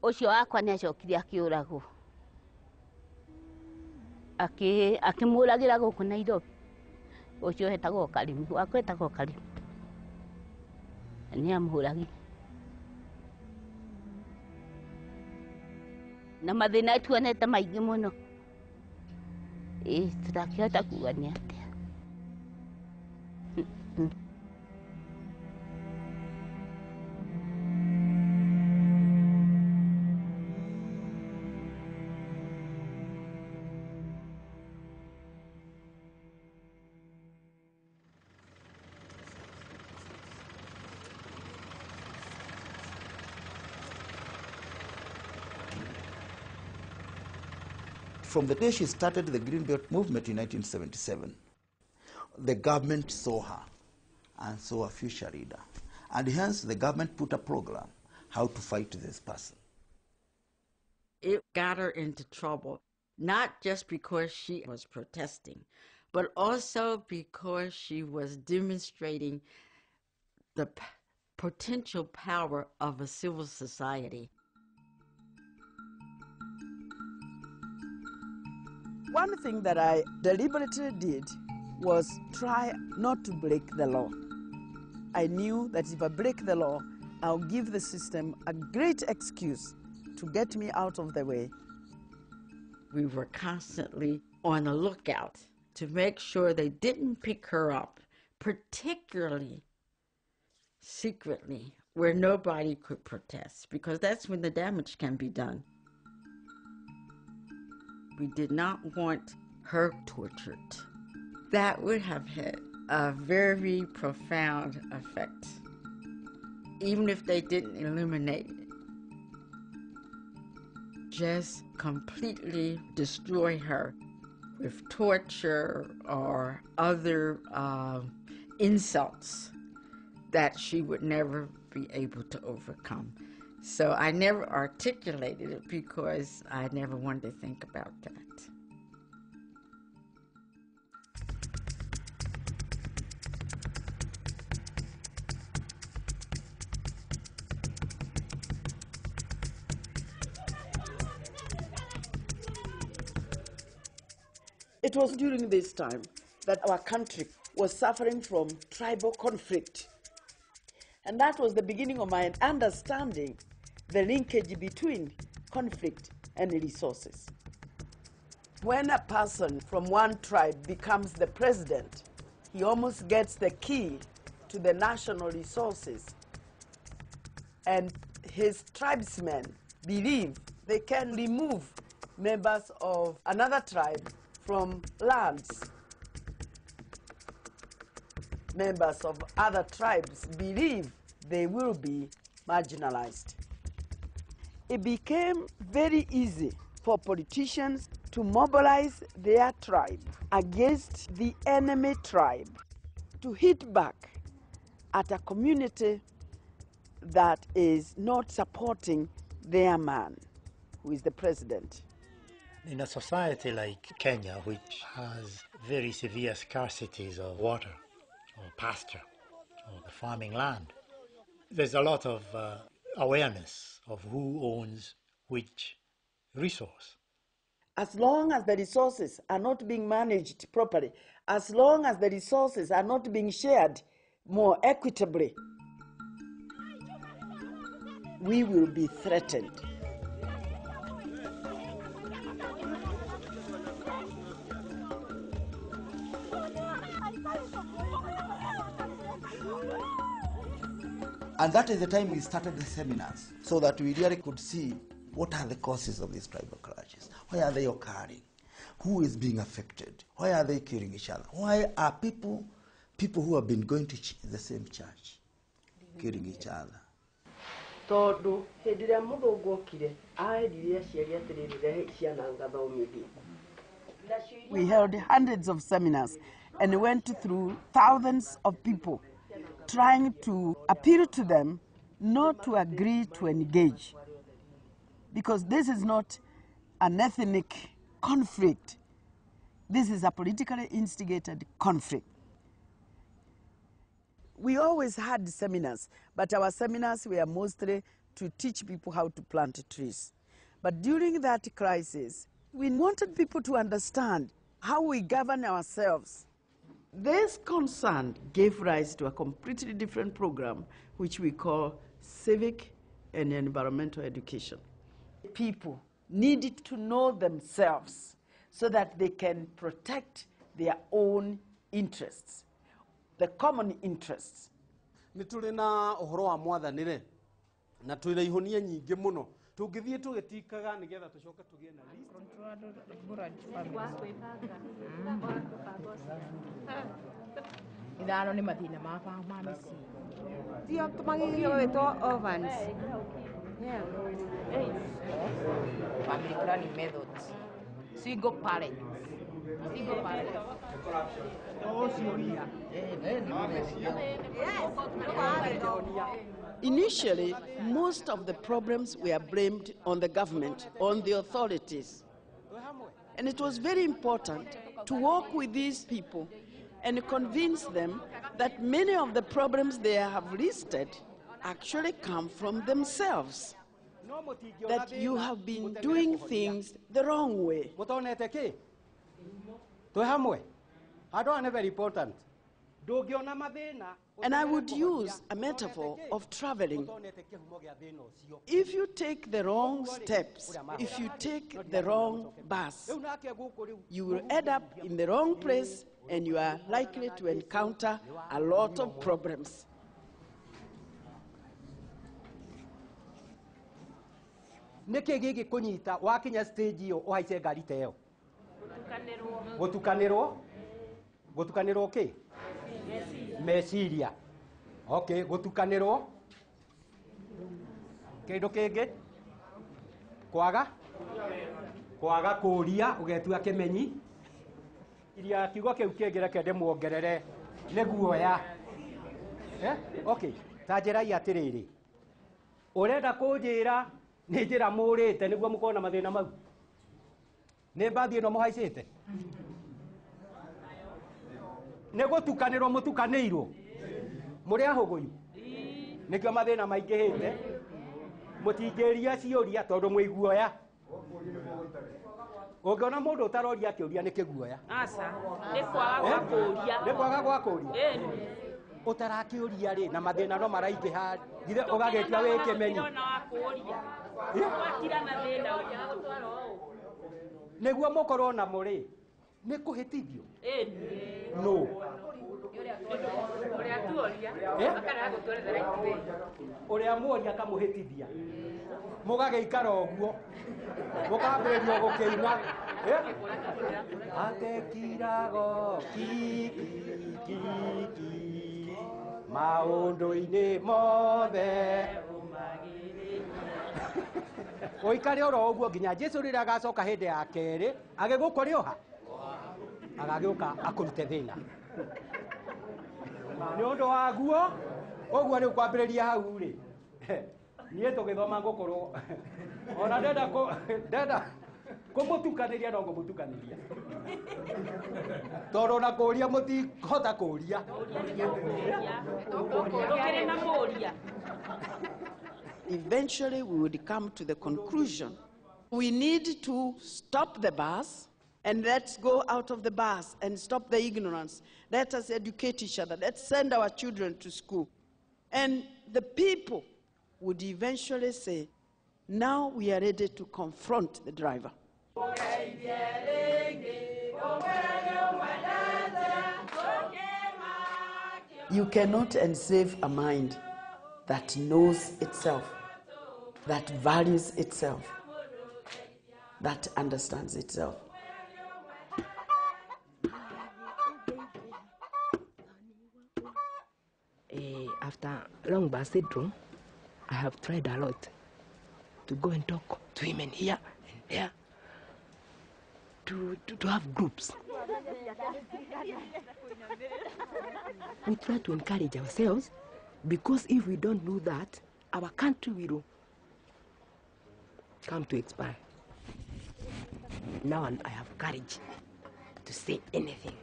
Ucio wakwa ni acokire akiuragwo akimuragira guku Nairobi. Ucio hetagwo Karimi, wakwa hetagwo Karimi, ni amuhuragi na mathina tuonete maingi muno tutakihota kuga ni atia. From the day she started the Green Belt movement in 1977, the government saw her and saw a future leader. And hence the government put a program how to fight this person. It got her into trouble, not just because she was protesting, but also because she was demonstrating the p- the potential power of a civil society. One thing that I deliberately did was try not to break the law. I knew that if I break the law, I'll give the system a great excuse to get me out of the way. We were constantly on the lookout to make sure they didn't pick her up, particularly secretly, where nobody could protest, because that's when the damage can be done. We did not want her tortured. That would have had a very profound effect, even if they didn't eliminate it. Just completely destroy her with torture or other insults that she would never be able to overcome. So I never articulated it because I never wanted to think about that. It was during this time that our country was suffering from tribal conflict. And that was the beginning of my understanding the linkage between conflict and resources. When a person from one tribe becomes the president, he almost gets the key to the national resources. And his tribesmen believe they can remove members of another tribe from lands. Members of other tribes believe they will be marginalized. It became very easy for politicians to mobilize their tribe against the enemy tribe, to hit back at a community that is not supporting their man, who is the president. In a society like Kenya, which has very severe scarcities of water or pasture or the farming land, there's a lot of awareness of who owns which resource. As long as the resources are not being managed properly, as long as the resources are not being shared more equitably, we will be threatened. And that is the time we started the seminars, so that we really could see what are the causes of these tribal clashes. Why are they occurring? Who is being affected? Why are they killing each other? Why are people who have been going to the same church killing each other? We held hundreds of seminars and went through thousands of people, trying to appeal to them not to agree to engage, because this is not an ethnic conflict. This is a politically instigated conflict. We always had seminars, but our seminars were mostly to teach people how to plant trees. But during that crisis, we wanted people to understand how we govern ourselves. This concern gave rise to a completely different program, which we call civic and environmental education. People needed to know themselves so that they can protect their own interests, the common interests. Nituli na uhoro wa mwathanire na twina ihonia nyingi muno tungithie tugitikaga nigetha tucoka tugie na list ithano ni mathina ma mĩciĩ tio tũmagĩrĩrio gwĩtwo orphans family planning methods single parent Initially, most of the problems were blamed on the government, on the authorities. And it was very important to work with these people and convince them that many of the problems they have listed actually come from themselves. That you have been doing things the wrong way. Twe hamwe. Andũ aya nĩ very important. Ndũngĩona mathĩna. And I would use a metaphor of traveling. If you take the wrong steps, if you take the wrong bus, you will end up in the wrong place and you are likely to encounter a lot of problems. Nĩkĩ gĩkĩ kũnyita wakinya stage ĩyo ũhaice ngari ta ĩyo? Gũtukanĩrwo. Gũtukanĩrwo kĩ? Meciria. Okay, gũtukanĩrwo. Kĩndũ kĩngĩ? Kwaga? Kwaga kũria ũgetua kĩmenyi. Iria kiugo kĩu kĩngĩ reke ndĩmuongerere nĩ guoya. Okay, ta njĩrai atĩrĩrĩ. Ũrenda kũnjĩra nĩ njĩra mũrĩte nĩguo mũkona mathĩna mau? Nĩ mbathi ĩno mũhaicĩte? Nĩ gũtukanĩrwo mũtukanĩirwo? Mũrĩ ahũgũyu? Nĩkĩo mathĩna maingĩhĩte. Mũtingĩria ciũria tondũ mwĩ guoya. Ũngĩona mũndũ ũtaroria kĩũria nĩ kĩguoya. Aca, nĩ kwaga gwa kũũria. Nĩ kwaga gwa kũũria? Ũtarakĩũria rĩ na mathĩna no maraingĩha githĩ ũgagĩtua wĩ kĩmenyi. Nĩguo mũkorwo na mũrĩ nĩ kũhĩtithio. No. Ũrĩa muoria kamũhĩtithia. Mũgagĩikara ũguo. Mũkambĩrĩria gũkĩina. Atekirago kiki maũndũ-inĩ mothe. Ũikare oro ũguo nginya Jesũ rĩrĩa agacoka hĩndĩ ya kerĩ agĩgũkũrĩ oha agagĩũka akũrute thĩna. Nĩ ũndũ waguo ũguo rĩu kwambĩrĩria hau rĩ niĩ tũgĩthoma ngũkorwo ona ndenda kũmũtukanĩria no ngũmũtukanĩria tondũ na kũũria mũtingĩhota kũũria. Eventually we would come to the conclusion we need to stop the bus and let's go out of the bus and stop the ignorance. Let us educate each other. Let's send our children to school. And the people would eventually say, now we are ready to confront the driver. You cannot enslave a mind that knows itself, that values itself, that understands itself. After long bus syndrome, I have tried a lot to go and talk to women here and there, to have groups. We try to encourage ourselves, because if we don't do that, our country will come to expire. Now I have courage to say anything.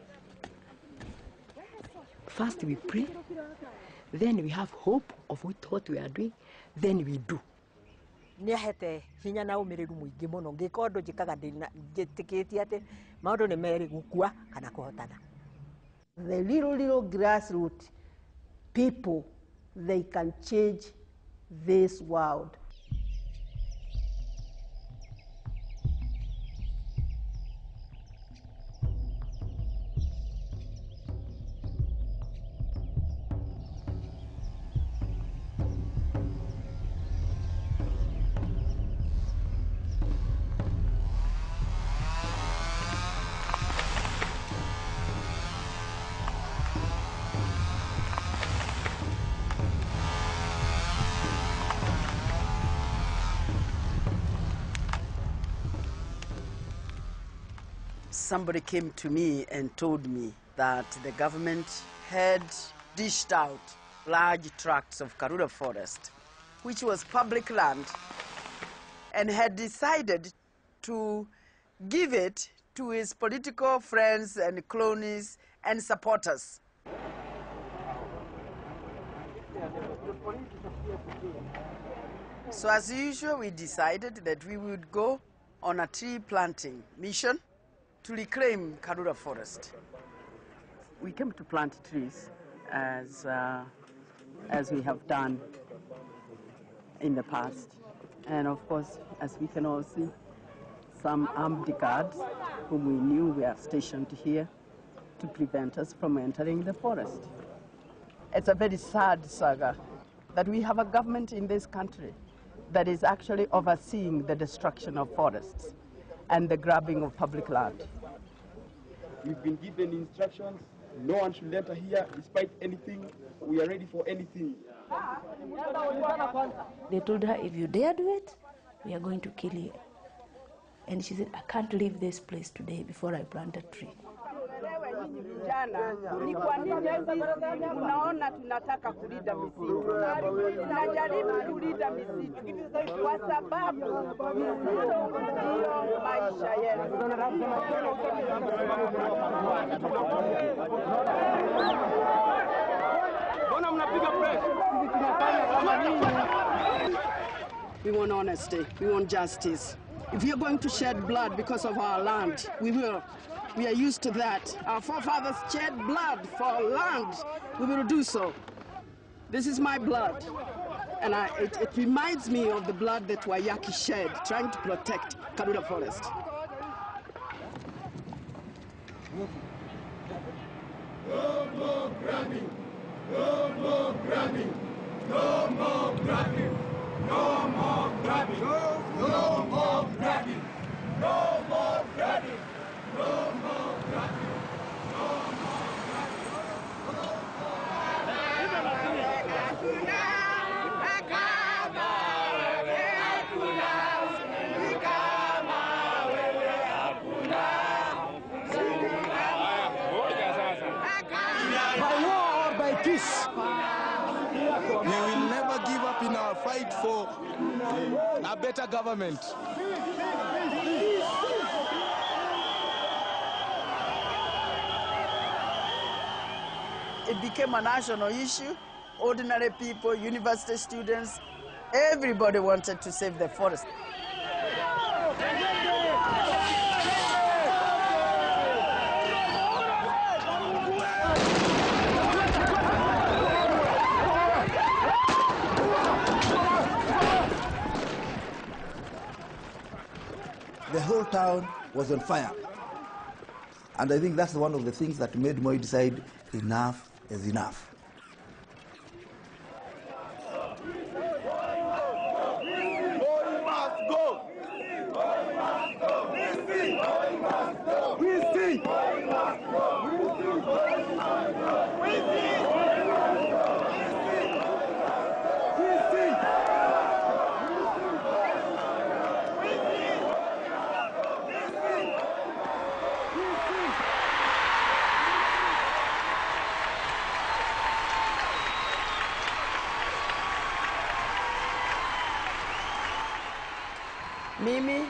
First we pray, then we have hope of what we are doing, then we do. Nĩahete hinya na ũmĩrĩru mũingĩ mũno ngĩka ũndũ njĩkaga njĩtĩkĩtie atĩ maũndũ nĩ merĩ gũkua kana kũhotana. The little grassroots people, they can change this world. Somebody came to me and told me that the government had dished out large tracts of Karura forest, which was public land, and had decided to give it to his political friends and cronies and supporters. So as usual, we decided that we would go on a tree planting mission to reclaim Karura Forest. We came to plant trees as we have done in the past. And of course, as we can all see, some armed guards whom we knew were stationed here to prevent us from entering the forest. It's a very sad saga that we have a government in this country that is actually overseeing the destruction of forests and the grabbing of public land. We've been given instructions, no one should enter here despite anything. We are ready for anything. They told her, if you dare do it, we are going to kill you. And she said, I can't leave this place today before I plant a tree. Ni kwa nini unaona tunataka kulinda misitu? Tunajaribu kulinda misitu kwa sababu misitu ndio maisha yetu. Mbona mnapiga press? We want honesty, we want justice. If we are going to shed blood because of our land, we will. We are used to that. Our forefathers shed blood for land. We will do so. This is my blood. And it reminds me of the blood that Wayaki shed, trying to protect Karura Forest. No more grabbing! No more grabbing! No more grabbing! No more grabbing! No more grabbing! No more grabbing! No more grabbing! By war or by peace, we will never give up in our fight for a better government. It became a national issue. Ordinary people, university students, everybody wanted to save the forest. The whole town was on fire. And I think that's one of the things that made Moi decide enough is enough. Mimi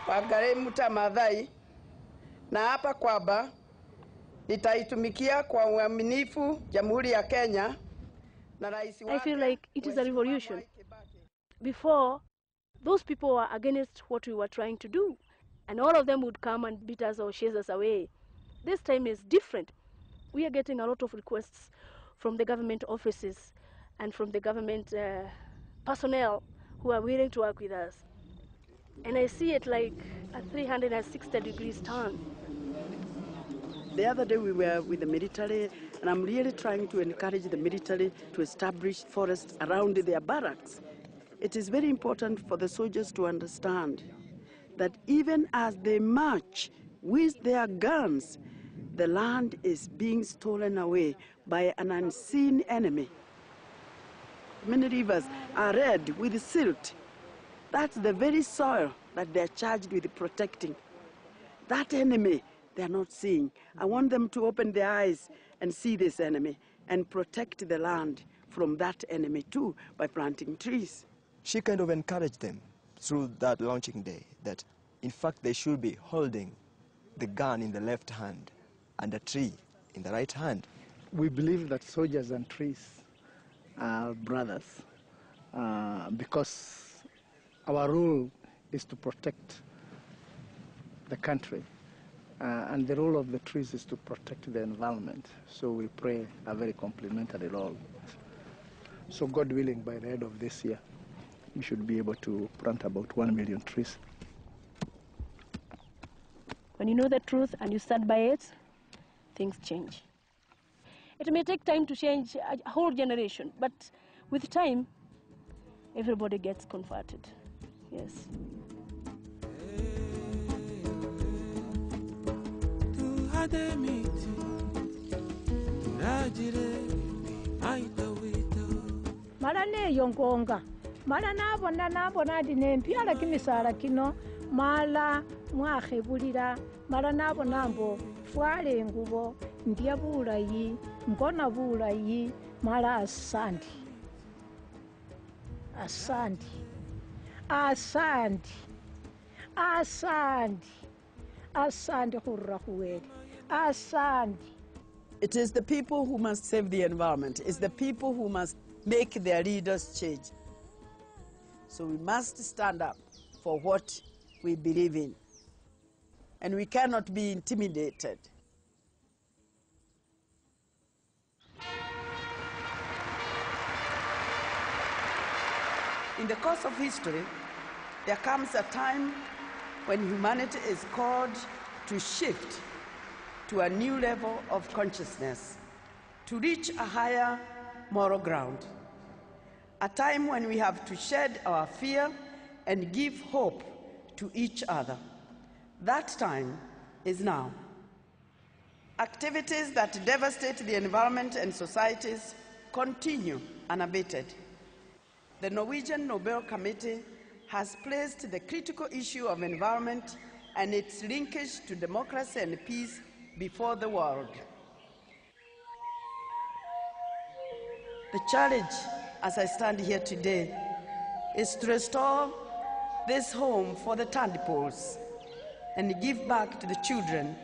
Wangarĩ Muta Maathai na hapa kwamba nitaitumikia kwa uaminifu Jamhuri ya Kenya na rais wake. I feel like it is a revolution. Before, those people were against what we were trying to do, and all of them would come and beat us or chase us away. This time is different. We are getting a lot of requests from the government offices and from the government personnel who are willing to work with us. And I see it like a 360 degrees turn. The other day we were with the military, and I'm really trying to encourage the military to establish forests around their barracks. It is very important for the soldiers to understand that even as they march with their guns, the land is being stolen away by an unseen enemy. Many rivers are red with silt. That's the very soil that they're charged with protecting. That enemy they're not seeing. I want them to open their eyes and see this enemy and protect the land from that enemy too by planting trees. She kind of encouraged them through that launching day that in fact they should be holding the gun in the left hand and a tree in the right hand. We believe that soldiers and trees are brothers because our role is to protect the country And the role of the trees is to protect the environment. So we pray a very complementary role. So God willing, by the end of this year, we should be able to plant about 1 million trees. When you know the truth and you stand by it, things change. It may take time to change a whole generation, but with time, everybody gets converted. Yes. Mara neyo ngonga. Mara nabona dinempyala kimisala kino mala mwakhebulira mara nabona mbo fwale engubo ndya bulayi mbona bulayi mala asandi khurra khuwele asandi. It is the people who must save the environment. It's the people who must make their leaders change. So we must stand up for what we believe in. And we cannot be intimidated. In the course of history, there comes a time when humanity is called to shift to a new level of consciousness, to reach a higher moral ground. A time when we have to shed our fear and give hope to each other. That time is now. Activities that devastate the environment and societies continue unabated. The Norwegian Nobel Committee has placed the critical issue of environment and its linkage to democracy and peace before the world. The challenge, as I stand here today, is to restore this home for the tadpoles and give back to the children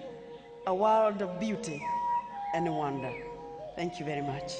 a world of beauty and wonder. Thank you very much.